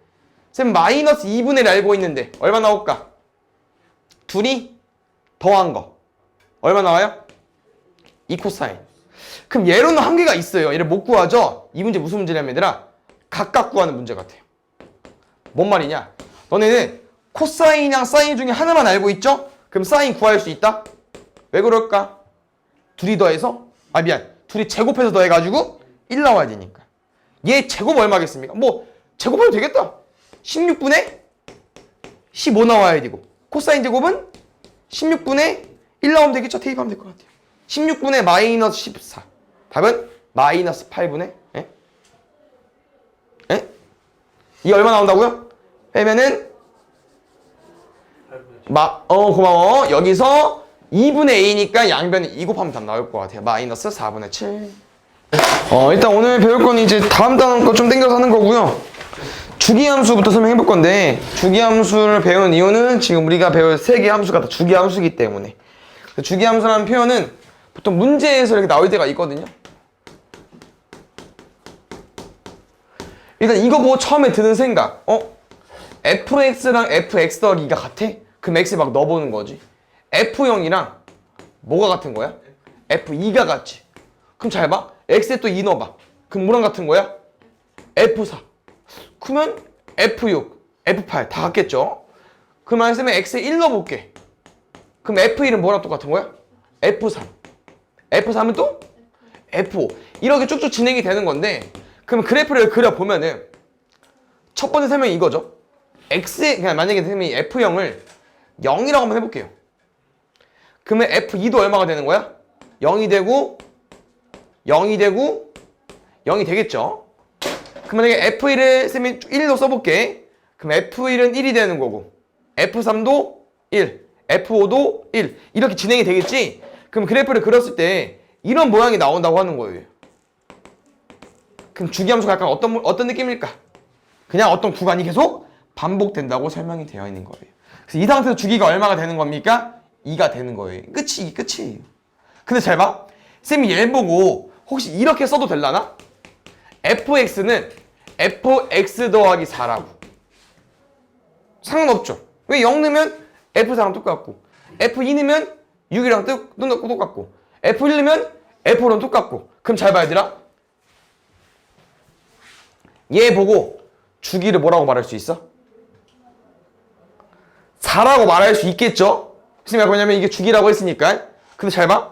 쌤 마이너스 2분의 1 알고 있는데 얼마 나올까? 둘이 더한 거 얼마 나와요? 2코사인. 그럼 얘로는 한계가 있어요. 얘를 못 구하죠? 이 문제 무슨 문제냐면 얘들아 각각 구하는 문제 같아요. 뭔 말이냐? 너네는 코사인이랑 사인 중에 하나만 알고 있죠? 그럼 사인 구할 수 있다? 왜 그럴까? 둘이 더해서? 둘이 제곱해서 더해가지고 1 나와야 되니까. 얘 제곱 얼마겠습니까? 뭐 제곱해도 되겠다. 16분의 15 나와야 되고 코사인 제곱은 16분의 1 나오면 되겠죠? 대입하면 될 것 같아요. 16분의 마이너스 14. 답은 마이너스 8분의 이게 얼마 나온다고요? 빼면은 고마워. 여기서 2분의 a니까 양변에 2 곱하면 답 나올 것 같아요. 마이너스 4분의 7. 일단 오늘 배울 건 이제 다음 단원 거 좀 땡겨서 하는 거고요. 주기함수부터 설명해 볼 건데 주기함수를 배운 이유는 지금 우리가 배울 3개 함수가 다 주기함수이기 때문에. 주기함수라는 표현은 보통 문제에서 이렇게 나올 때가 있거든요. 일단 이거 보고 처음에 드는 생각 fx랑 fx 더하기 2가 같아? 그럼 x에 막 넣어보는 거지. f0이랑 뭐가 같은 거야? f2가 같지. 그럼 잘 봐. x에 또 2 넣어봐. 그럼 뭐랑 같은 거야? f4. 그러면 f6, f8 다 같겠죠? 그럼 안쓰면 x에 1 넣어볼게. 그럼 f1은 뭐랑 똑같은 거야? f3. f3은 또? f5. 이렇게 쭉쭉 진행이 되는 건데 그럼 그래프를 그려보면은 첫 번째 설명이 이거죠. x에 그냥 만약에 선생님이 f0을 0이라고 한번 해볼게요. 그러면 f2도 얼마가 되는 거야? 0이 되고 0이 되고 0이 되겠죠. 그럼 만약에 f1을 쌤이 1로 써볼게. 그럼 f1은 1이 되는 거고 f3도 1, f5도 1 이렇게 진행이 되겠지. 그럼 그래프를 그렸을 때 이런 모양이 나온다고 하는 거예요. 그럼 주기함수가 약간 어떤 느낌일까? 그냥 어떤 구간이 계속 반복된다고 설명이 되어 있는 거예요. 그래서 이 상태에서 주기가 얼마가 되는 겁니까? 2가 되는 거예요. 끝이에요. 근데 잘 봐. 쌤이 얘 보고 혹시 이렇게 써도 될라나? fx는 fx 더하기 4라고. 상관없죠. 왜 0 넣으면 f4랑 똑같고 f2 넣으면 6이랑 똑같고 f1 넣으면 f5랑 똑같고. 그럼 잘 봐 얘들아. 얘 보고 주기를 뭐라고 말할 수 있어? 4라고 말할 수 있겠죠? 왜냐면 이게 주기라고 했으니까. 근데 잘 봐.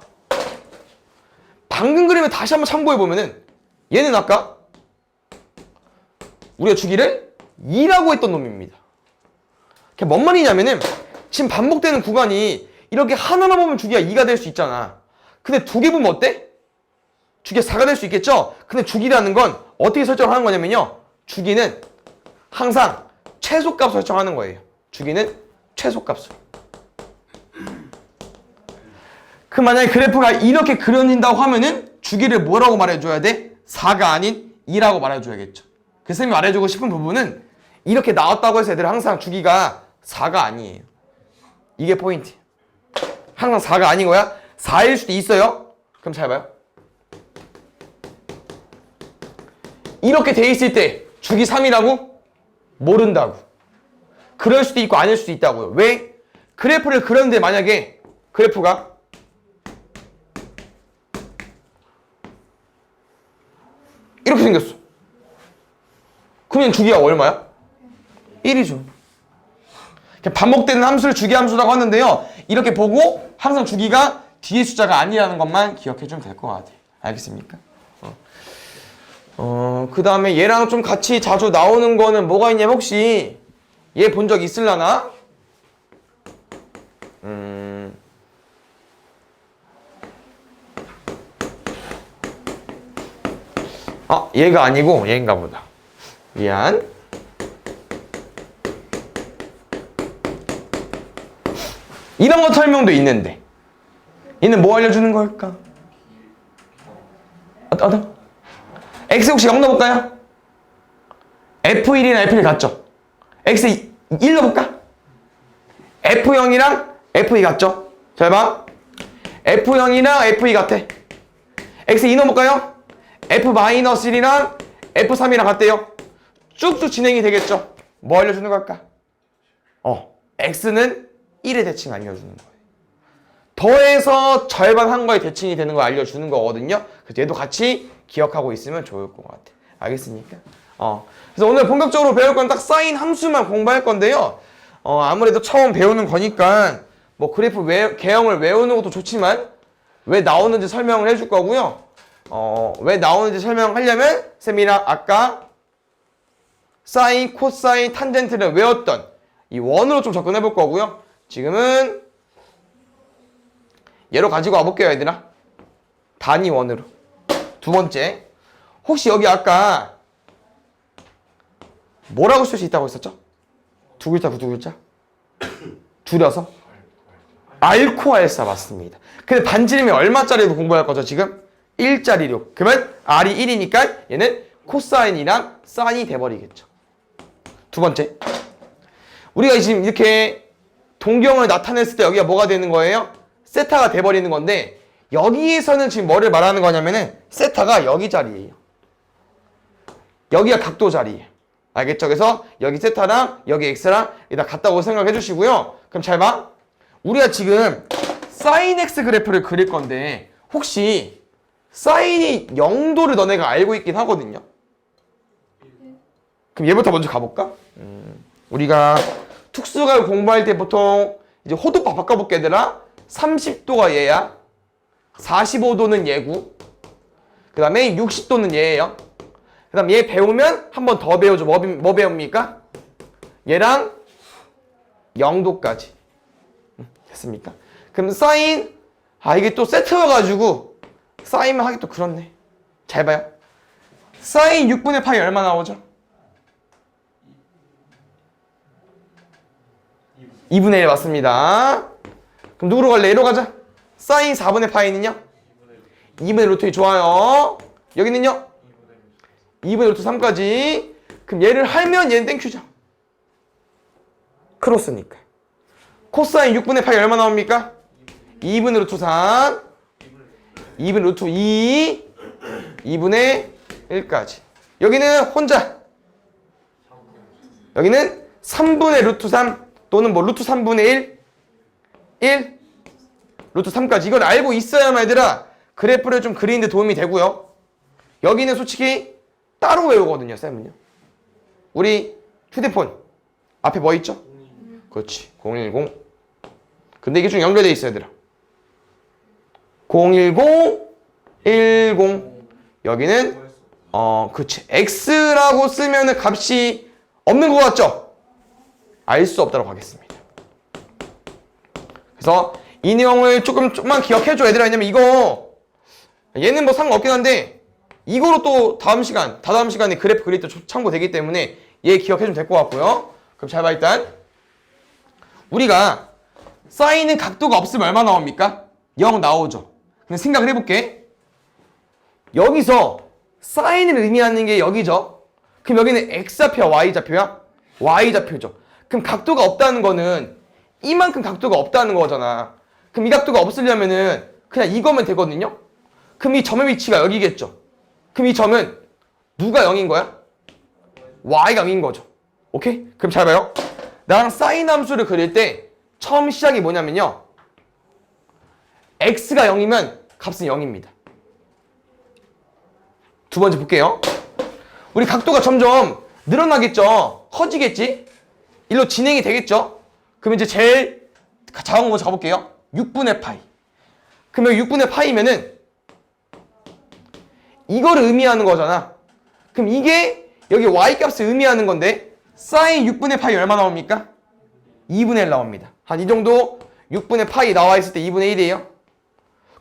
방금 그림을 다시 한번 참고해보면은 얘는 아까 우리가 주기를 2라고 했던 놈입니다. 그게 뭔 말이냐면은 지금 반복되는 구간이 이렇게 하나만 보면 주기가 2가 될 수 있잖아. 근데 두 개 보면 어때? 주기가 4가 될 수 있겠죠? 근데 주기라는 건 어떻게 설정을 하는 거냐면요. 주기는 항상 최소값 설정하는 거예요. 주기는 최소값을. 그 만약에 그래프가 이렇게 그려진다고 하면은 주기를 뭐라고 말해줘야 돼? 4가 아닌 2라고 말해줘야겠죠. 그래서 선생님이 말해주고 싶은 부분은 이렇게 나왔다고 해서 애들 항상 주기가 4가 아니에요. 이게 포인트. 항상 4가 아닌 거야? 4일 수도 있어요. 그럼 잘 봐요. 이렇게 돼 있을 때 주기 3이라고? 모른다고. 그럴 수도 있고 아닐 수도 있다고요. 왜? 그래프를 그렸는데 만약에 그래프가 이렇게 생겼어. 그러면 주기가 얼마야? 1이죠. 반복되는 함수를 주기함수라고 하는데요. 이렇게 보고 항상 주기가 뒤에 숫자가 아니라는 것만 기억해주면 될 것 같아요. 알겠습니까? 그 다음에 얘랑 좀 같이 자주 나오는 거는 뭐가 있냐면 혹시 얘 본 적 있을라나? 얘가 아니고 얘인가 보다. 미안. 이런 거 설명도 있는데 얘는 뭐 알려주는 걸까? X 혹시 0 넣어볼까요? F1이랑 F1 같죠? X 1 넣어볼까? F0이랑 F2 같죠? 잘 봐. F0이랑 F2 같아. X 2 넣어볼까요? F-1이랑 F3이랑 같대요. 쭉쭉 진행이 되겠죠? 뭐 알려주는 걸까? X는 1의 대칭 알려주는 거예요. 더해서 절반 한 거에 대칭이 되는 거 알려주는 거거든요. 그래서 얘도 같이 기억하고 있으면 좋을 것 같아. 알겠습니까? 그래서 오늘 본격적으로 배울 건 딱 사인 함수만 공부할 건데요. 아무래도 처음 배우는 거니까 뭐 그래프 개형을 외우는 것도 좋지만 왜 나오는지 설명을 해줄 거고요. 왜 나오는지 설명하려면 쌤이랑 아까 사인, 코사인, 탄젠트를 외웠던 이 원으로 좀 접근해 볼 거고요. 지금은 얘로 가지고 와볼게요, 얘들아. 단위 원으로. 두 번째, 혹시 여기 아까 뭐라고 쓸 수 있다고 했었죠? 두 글자, 두 글자? 줄여서? 알코알사 맞습니다. 근데 반지름이 얼마짜리로 공부할 거죠, 지금? 1짜리로. 그러면 R이 1이니까 얘는 코사인이랑 사인이 돼버리겠죠. 두 번째, 우리가 지금 이렇게 동경을 나타냈을 때 여기가 뭐가 되는 거예요? 세타가 돼버리는 건데 여기에서는 지금 뭐를 말하는 거냐면은 세타가 여기 자리예요. 여기가 각도 자리예요. 알겠죠? 그래서 여기 세타랑 여기 x랑 여기다 같다고 생각해 주시고요. 그럼 잘 봐. 우리가 지금 사인 x 그래프를 그릴 건데 혹시 사인이 0도를 너네가 알고 있긴 하거든요. 그럼 얘부터 먼저 가볼까? 우리가 특수가 공부할 때 보통 이제 호도법 바꿔볼게 얘들아. 30도가 얘야. 45도는 얘고 그 다음에 60도는 얘예요. 그 다음 얘 배우면 한 번 더 배우죠. 뭐 배웁니까? 얘랑 0도까지. 됐습니까? 그럼 사인 이게 또 세트여가지고 사인만 하기 또 그렇네. 잘 봐요. 사인 6분의 파이 얼마 나오죠? 2분의 1 맞습니다. 그럼 누구로 갈래? 얘로 가자. 사인 4분의 파이는요? 2분의 루트 2 좋아요. 여기는요? 2분의 루트 3까지. 그럼 얘를 할면 얘는 땡큐죠. 크로스니까. 코사인 6분의 파이 얼마 나옵니까? 2분의 루트 3 2분의 루트 2 2분의 1까지. 여기는 혼자. 여기는 3분의 루트 3 또는 뭐 루트 3분의 1 루트 3까지. 이걸 알고 있어야만 얘들아 그래프를 좀 그리는데 도움이 되고요. 여기는 솔직히 따로 외우거든요, 쌤은요. 우리 휴대폰 앞에 뭐 있죠? 그렇지, 010. 근데 이게 좀 연결돼 있어요, 얘들아. 010 10. 여기는 그렇지. x라고 쓰면은 값이 없는 것 같죠? 알 수 없다고 하겠습니다. 그래서 이 내용을 조금만 기억해줘, 얘들아. 왜냐면 이거 얘는 뭐 상관없긴 한데 이거로 또 다다음 시간에 그래프 그릴 때 참고되기 때문에 얘 기억해주면 될 것 같고요. 그럼 잘 봐. 일단 우리가 사인은 각도가 없으면 얼마 나옵니까? 0 나오죠. 근데 생각을 해볼게. 여기서 사인을 의미하는 게 여기죠. 그럼 여기는 x좌표야, y좌표야? y좌표죠. 그럼 각도가 없다는 거는 이만큼 각도가 없다는 거잖아. 그럼 이 각도가 없으려면은 그냥 이거면 되거든요. 그럼 이 점의 위치가 여기겠죠. 그럼 이 점은 누가 0인 거야? y가 0인 거죠. 오케이? 그럼 잘 봐요. 나랑 사인 함수를 그릴 때 처음 시작이 뭐냐면요. x가 0이면 값은 0입니다. 두 번째 볼게요. 우리 각도가 점점 늘어나겠죠. 커지겠지. 일로 진행이 되겠죠. 그럼 이제 제일 작은 거 먼저 가볼게요. 6분의 파이. 그러면 6분의 파이면은 이거를 의미하는 거잖아. 그럼 이게 여기 y값을 의미하는 건데 사인 6분의 파이 얼마 나옵니까? 2분의 1 나옵니다. 한 이 정도 6분의 파이 나와 있을 때 2분의 1이에요.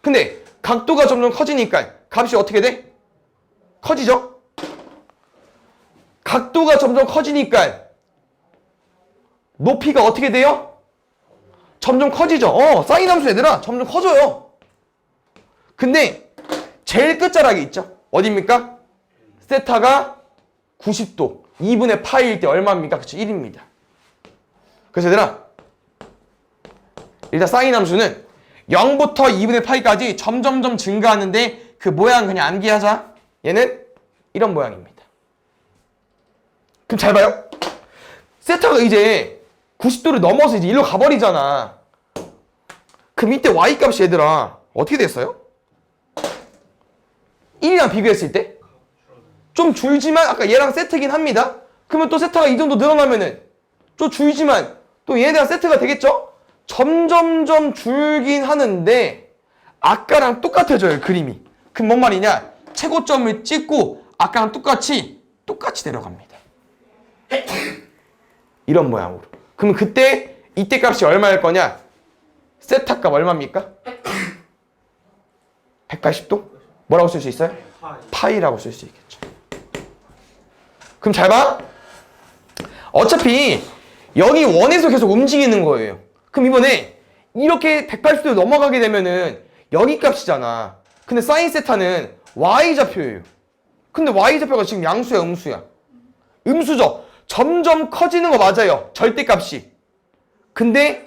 근데 각도가 점점 커지니까 값이 어떻게 돼? 커지죠? 각도가 점점 커지니까 높이가 어떻게 돼요? 점점 커지죠. 사인 함수 얘들아 점점 커져요. 근데 제일 끝자락에 있죠. 어디입니까? 세타가 90도 2분의 파이일 때 얼마입니까? 그쵸 1입니다. 그래서 얘들아 일단 사인 함수는 0부터 2분의 파이까지 점점점 증가하는데 그 모양 그냥 암기하자. 얘는 이런 모양입니다. 그럼 잘 봐요. 세타가 이제 90도를 넘어서 이제 일로 가버리잖아. 그럼 이때 y값이 얘들아 어떻게 됐어요? 1이랑 비교했을 때 좀 줄지만 아까 얘랑 세트긴 합니다. 그러면 또 세타가 이 정도 늘어나면은 좀 줄지만 또 얘네랑 세트가 되겠죠? 점점점 줄긴 하는데 아까랑 똑같아져요 그림이. 그럼 뭔 말이냐? 최고점을 찍고 아까랑 똑같이 내려갑니다. 이런 모양으로. 그러면 그때 이때 값이 얼마일 거냐? 세타 값 얼마입니까? 180도? 뭐라고 쓸 수 있어요? 파이라고 쓸 수 있겠죠. 그럼 잘 봐. 어차피 여기 원에서 계속 움직이는 거예요. 그럼 이번에 이렇게 180도 넘어가게 되면은 여기 값이잖아. 근데 사인 세타는 y좌표예요. 근데 y좌표가 지금 양수야 음수야? 음수죠. 점점 커지는 거 맞아요. 절대값이. 근데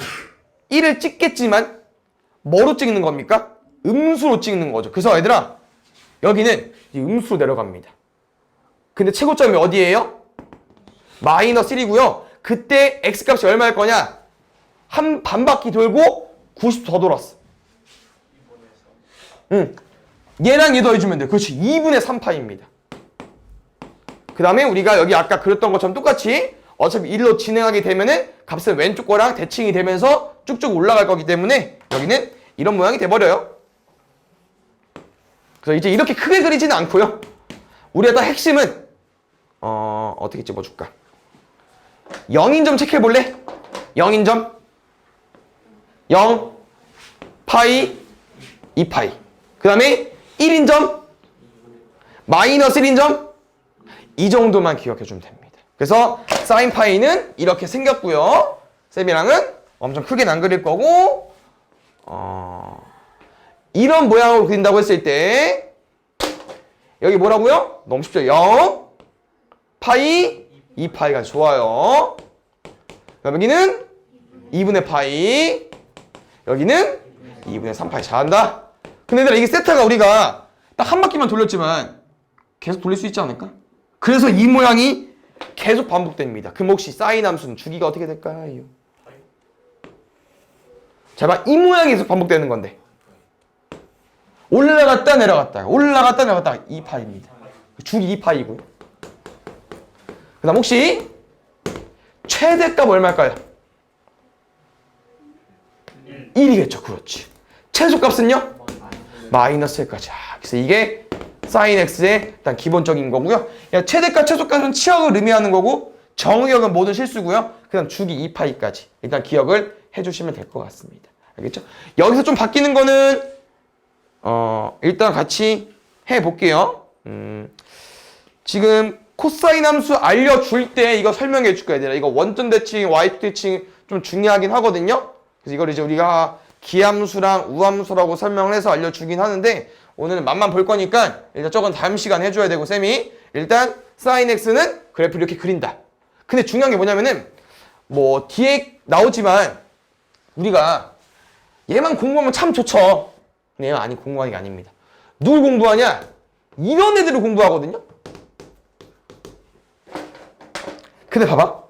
1을 찍겠지만 뭐로 찍는 겁니까? 음수로 찍는 거죠. 그래서 얘들아 여기는 음수로 내려갑니다. 근데 최고점이 어디예요? 마이너스 1이고요. 그때 x값이 얼마일 거냐? 한 반바퀴 돌고 90도 더 돌았어. 얘랑 얘 더해주면 돼. 그렇지. 2분의 3파입니다. 그 다음에 우리가 여기 아까 그렸던 것처럼 똑같이 어차피 1로 진행하게 되면은 값은 왼쪽 거랑 대칭이 되면서 쭉쭉 올라갈 거기 때문에 여기는 이런 모양이 돼버려요. 그래서 이제 이렇게 크게 그리지는 않고요. 우리가 딱 핵심은 어떻게 집어줄까? 0인점 체크해볼래? 0인점 0 파이 2파이 그 다음에 1인점 마이너스 1인점 이 정도만 기억해주면 됩니다. 그래서 사인 파이는 이렇게 생겼고요. 쌤이랑은 엄청 크게는 안 그릴 거고 이런 모양으로 그린다고 했을 때 여기 뭐라고요? 너무 쉽죠? 0 파이 2파이가 좋아요. 그럼 여기는 2분의 파이 여기는 2분의 3파이 잘한다. 근데 얘들아 이게 세타가 우리가 딱 한 바퀴만 돌렸지만 계속 돌릴 수 있지 않을까? 그래서 이 모양이 계속 반복됩니다. 그럼 혹시 사인 함수는 주기가 어떻게 될까요? 자 봐, 이 모양이 계속 반복되는 건데 올라갔다 내려갔다 올라갔다 내려갔다 2파입니다. 주기 2파이고요. 그 다음 혹시 최대값 얼마일까요? 1이겠죠. 그렇지. 최소값은요? 마이너스 1까지. 그래서 이게 sin x의 일단 기본적인 거고요. 최대값, 최소값은 치역을 의미하는 거고 정의역은 모든 실수고요. 그 다음 주기 2파이까지 일단 기억을 해주시면 될 것 같습니다. 알겠죠? 여기서 좀 바뀌는 거는 일단 같이 해볼게요. 지금 코사인 함수 알려줄 때 이거 설명해 줄 거야. 얘들아. 이거 원점 대칭, y 대칭 좀 중요하긴 하거든요. 그래서 이걸 이제 우리가 기함수랑 우함수라고 설명을 해서 알려주긴 하는데 오늘은 맛만 볼 거니까 일단 저건 다음 시간 해줘야 되고 쌤이 일단 sin x는 그래프를 이렇게 그린다. 근데 중요한 게 뭐냐면은 뭐 뒤에 나오지만 우리가 얘만 공부하면 참 좋죠. 근데 얘는 아니 공부하는 게 아닙니다. 누굴 공부하냐? 이런 애들을 공부하거든요. 근데 봐봐.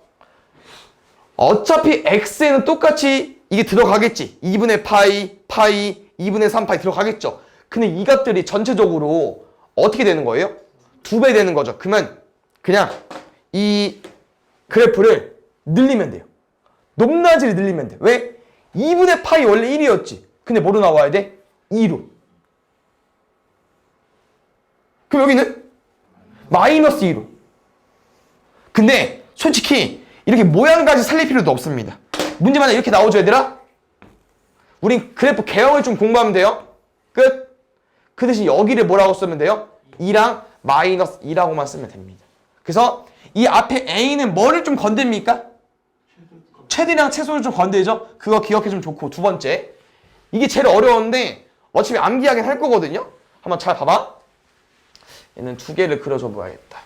어차피 x에는 똑같이 이게 들어가겠지. 2분의 파이, 2분의 3파이 들어가겠죠. 근데 이 값들이 전체적으로 어떻게 되는 거예요? 2배 되는 거죠. 그러면 그냥 이 그래프를 늘리면 돼요. 높낮이를 늘리면 돼. 왜? 2분의 파이 원래 1이었지. 근데 뭐로 나와야 돼? 2로. 그럼 여기는 마이너스 2로. 근데 솔직히 이렇게 모양까지 살릴 필요도 없습니다. 문제만 이렇게 나오죠, 얘들아? 우린 그래프 개형을 좀 공부하면 돼요. 끝. 그 대신 여기를 뭐라고 쓰면 돼요? 2랑 마이너스 2라고만 쓰면 됩니다. 그래서 이 앞에 A는 뭐를 좀 건듭니까? 최대랑 최소를 좀 건들죠? 그거 기억해주면 좋고, 두 번째. 이게 제일 어려운데 어차피 암기하긴 할 거거든요? 한번 잘 봐봐. 얘는 두 개를 그려줘 봐야겠다.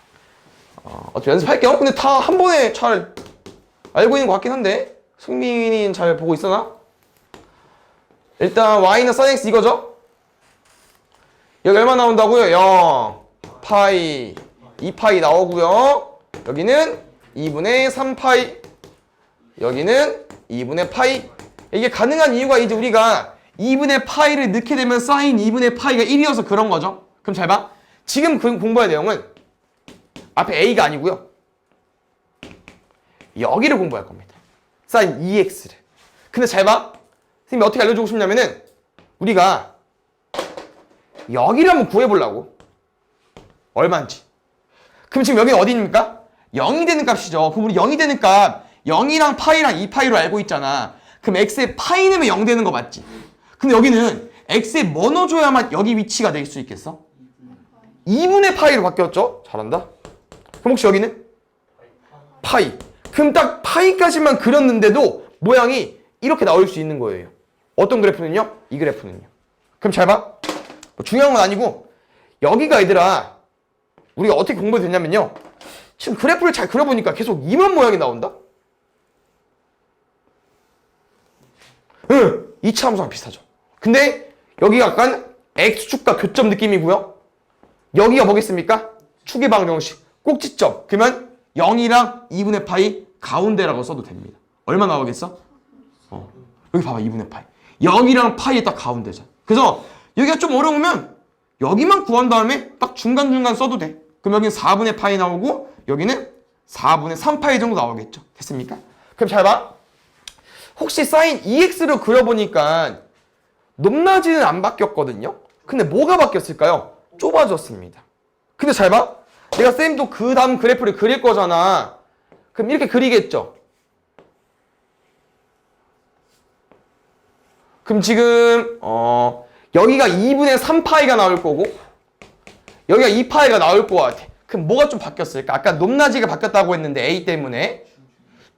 어차피 연습할게요. 근데 다 한 번에 잘 알고 있는 것 같긴 한데 승민이는 잘 보고 있으나? 일단 y는 sin x 이거죠? 여기 얼마 나온다고요? 0, 파이, 2파이 나오고요. 여기는 2분의 3파이, 여기는 2분의 파이. 이게 가능한 이유가 이제 우리가 2분의 파이를 넣게 되면 sin 2분의 파이가 1이어서 그런 거죠. 그럼 잘 봐. 지금 공부할 내용은 앞에 a가 아니고요. 여기를 공부할 겁니다. sin 2x를. 근데 잘 봐. 선생님이 어떻게 알려주고 싶냐면은 우리가 여기를 한번 구해보려고. 얼마인지. 그럼 지금 여기는 어디입니까? 0이 되는 값이죠. 그럼 우리 0이 되는 값 0이랑 파이랑 2파이로 알고 있잖아. 그럼 x에 파이 넣으면 0 되는 거 맞지? 근데 여기는 x에 뭐 넣어줘야만 여기 위치가 될 수 있겠어? 2분의 파이로 바뀌었죠? 잘한다. 그럼 혹시 여기는? 파이. 그럼 딱 파이까지만 그렸는데도 모양이 이렇게 나올 수 있는 거예요. 어떤 그래프는요? 이 그래프는요. 그럼 잘 봐. 뭐 중요한 건 아니고 여기가 얘들아 우리가 어떻게 공부됐냐면요. 지금 그래프를 잘 그려보니까 계속 이만 모양이 나온다? 응, 2차 함수랑 비슷하죠. 근데 여기가 약간 x축과 교점 느낌이고요. 여기가 뭐겠습니까? 축의 방정식, 꼭지점. 그러면 0이랑 2분의 파이 가운데라고 써도 됩니다. 얼마 나오겠어? 여기 봐봐, 2분의 파이. 0이랑 파이의 딱 가운데잖아. 그래서 여기가 좀 어려우면 여기만 구한 다음에 딱 중간중간 써도 돼. 그럼 여기는 4분의 파이 나오고 여기는 4분의 3파이 정도 나오겠죠. 됐습니까? 그럼 잘 봐. 혹시 sin 2x로 그려보니까 높낮이는 안 바뀌었거든요. 근데 뭐가 바뀌었을까요? 좁아졌습니다. 근데 잘 봐. 내가 쌤도 그 다음 그래프를 그릴 거잖아. 그럼 이렇게 그리겠죠. 그럼 지금 여기가 2분의 3파이가 나올 거고 여기가 2파이가 나올 것 같아. 그럼 뭐가 좀 바뀌었을까? 아까 높낮이가 바뀌었다고 했는데 A 때문에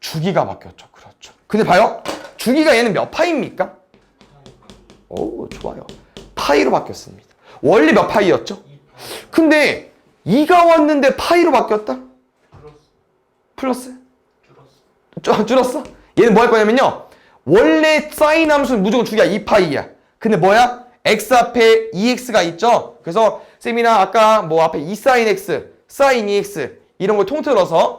주기가 바뀌었죠. 그렇죠. 근데 봐요. 주기가 얘는 몇 파이입니까? 오, 좋아요. 파이로 바뀌었습니다. 원래 몇 파이였죠? 근데 2가 왔는데 파이로 바뀌었다? 플러스? 줄었어? 얘는 뭐 할 거냐면요. 원래 사인 함수는 무조건 주기가 2파이야. 근데 뭐야? x 앞에 2x가 있죠? 그래서 쌤이나 아까 뭐 앞에 2sin x, sin 2x 이런 걸 통틀어서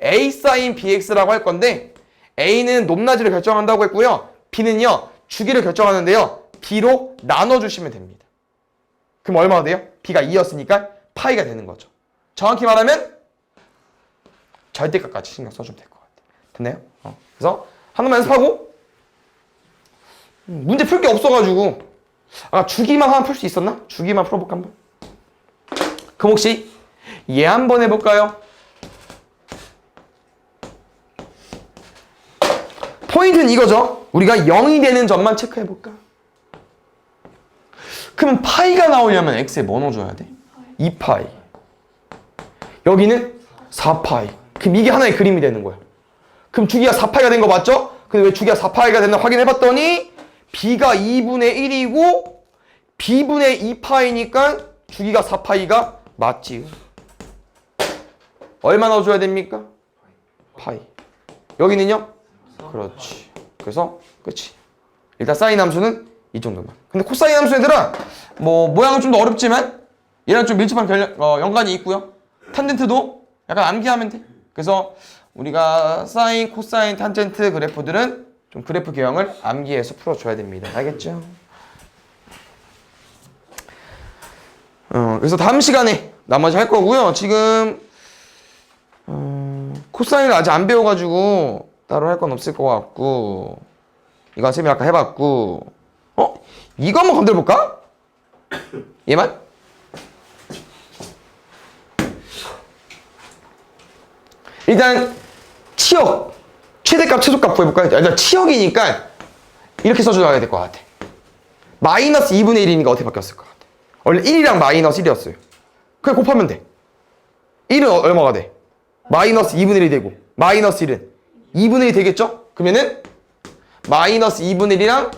a sin bx라고 할 건데 a는 높낮이를 결정한다고 했고요. b는요. 주기를 결정하는데요. b로 나눠주시면 됩니다. 그럼 얼마가 돼요? b가 2였으니까 파이가 되는 거죠. 정확히 말하면 절대값까지 신경 써주면 될 것 같아요. 됐나요? 그래서 하나만 연습하고 문제 풀 게 없어가지고 주기만 하나 풀 수 있었나? 주기만 풀어볼까 한번? 그럼 혹시 얘 한번 해볼까요? 포인트는 이거죠. 우리가 0이 되는 점만 체크해볼까? 그러면 파이가 나오려면 x에 뭐 넣어줘야 돼? 2파이. 여기는 4파이. 그럼 이게 하나의 그림이 되는 거야. 그럼 주기가 4파이가 된 거 맞죠? 근데 왜 주기가 4파이가 됐나 확인해봤더니 b가 2분의 1이고 b분의 2파이니까 주기가 4파이가 맞지. 얼마 넣어줘야 됩니까? 파이. 여기는요? 그렇지. 그래서 끝이. 일단 사인 함수는 이 정도만. 근데 코사인 함수 얘들아 뭐 모양은 좀 더 어렵지만 얘랑 좀 밀접한 연관이 있고요. 탄젠트도 약간 암기하면 돼. 그래서 우리가 사인, 코사인, 탄젠트 그래프들은 좀 그래프 개형을 암기해서 풀어줘야 됩니다. 알겠죠? 그래서 다음 시간에 나머지 할 거고요. 지금 코사인을 아직 안 배워가지고 따로 할 건 없을 것 같고 이건 쌤이 아까 해봤고 이거 한번 건드려볼까? 얘만? 일단 치역 최대값 최소값 구해볼까요? 일단 치역이니까 이렇게 써줘야 될 것 같아. 마이너스 2분의 1이니까 어떻게 바뀌었을 것 같아? 원래 1이랑 마이너스 1이었어요. 그냥 곱하면 돼. 1은 얼마가 돼? 마이너스 2분의 1이 되고 마이너스 1은 2분의 1이 되겠죠? 그러면은 마이너스 2분의 1이랑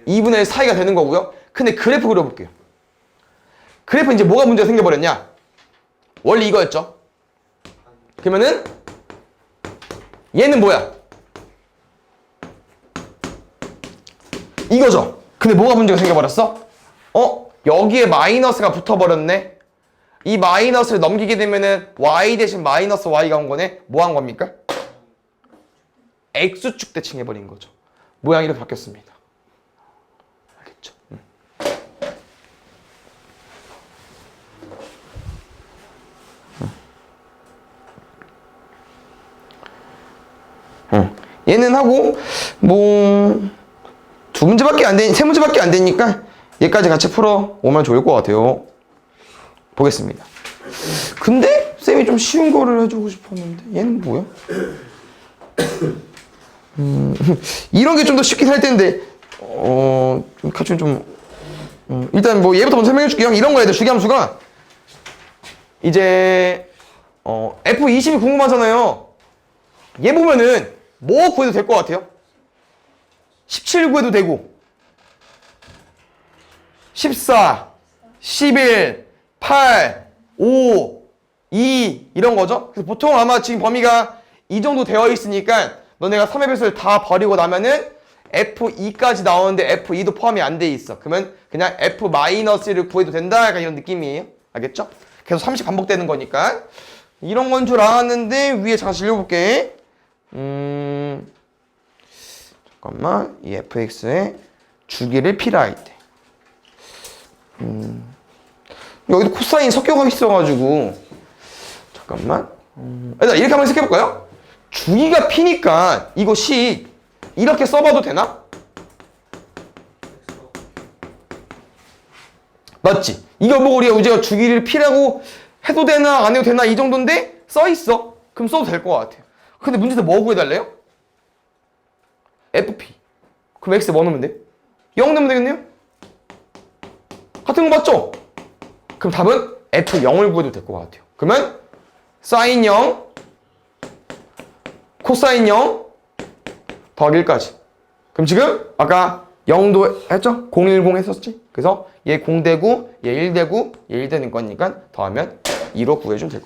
2분의 1 사이가 되는 거고요. 근데 그래프 그려볼게요. 그래프 이제 뭐가 문제가 생겨버렸냐? 원래 이거였죠? 그러면은 얘는 뭐야? 이거죠? 근데 뭐가 문제가 생겨버렸어? 여기에 마이너스가 붙어버렸네? 이 마이너스를 넘기게 되면은 y 대신 마이너스 y가 온 거네? 뭐 한 겁니까? x축 대칭해버린 거죠. 모양이 이렇게 바뀌었습니다. 알겠죠? 얘는 하고 뭐 세 문제밖에 안 되니까 얘까지 같이 풀어 오면 좋을 것 같아요. 보겠습니다. 근데 쌤이 좀 쉬운 거를 해주고 싶었는데 얘는 뭐야? 이런 게 좀 더 쉽긴 할 텐데 같이 일단 뭐 얘부터 먼저 설명해 줄게요. 이런 거야 돼. 주기함수가 이제 F20이 궁금하잖아요. 얘 보면은 뭐 구해도 될 것 같아요? 17 구해도 되고 14, 11, 8, 5, 2 이런 거죠. 그래서 보통 아마 지금 범위가 이 정도 되어 있으니까 너네가 3의 배수를 다 버리고 나면은 F2까지 나오는데 F2도 포함이 안 돼 있어. 그러면 그냥 F-1을 구해도 된다 약간 이런 느낌이에요. 알겠죠? 계속 30 반복되는 거니까 이런 건 줄 알았는데 위에 잠깐 실려볼게. 잠깐만 이 fx의 주기를 P라 할 때 여기도 코사인 섞여가 있어가지고 잠깐만 일단 이렇게 한번 해석해볼까요? 주기가 P니까 이것이 이렇게 써봐도 되나? 맞지? 이거 보고 우리가 주기를 P라고 해도 되나 안 해도 되나 이 정도인데 써있어. 그럼 써도 될 것 같아요. 근데 문제에서 뭐 구해달래요? FP. 그럼 X 뭐 넣으면 돼? 0 넣으면 되겠네요? 같은 거 맞죠? 그럼 답은 F0을 구해도 될 것 같아요. 그러면 사인 0, 코사인 0, 더하기 1까지. 그럼 지금 아까 0도 했죠? 010 했었지? 그래서 얘 0 되고 얘 1 되고 얘 1 되는 거니까 더하면 2로 구해주면 될 것 같아요.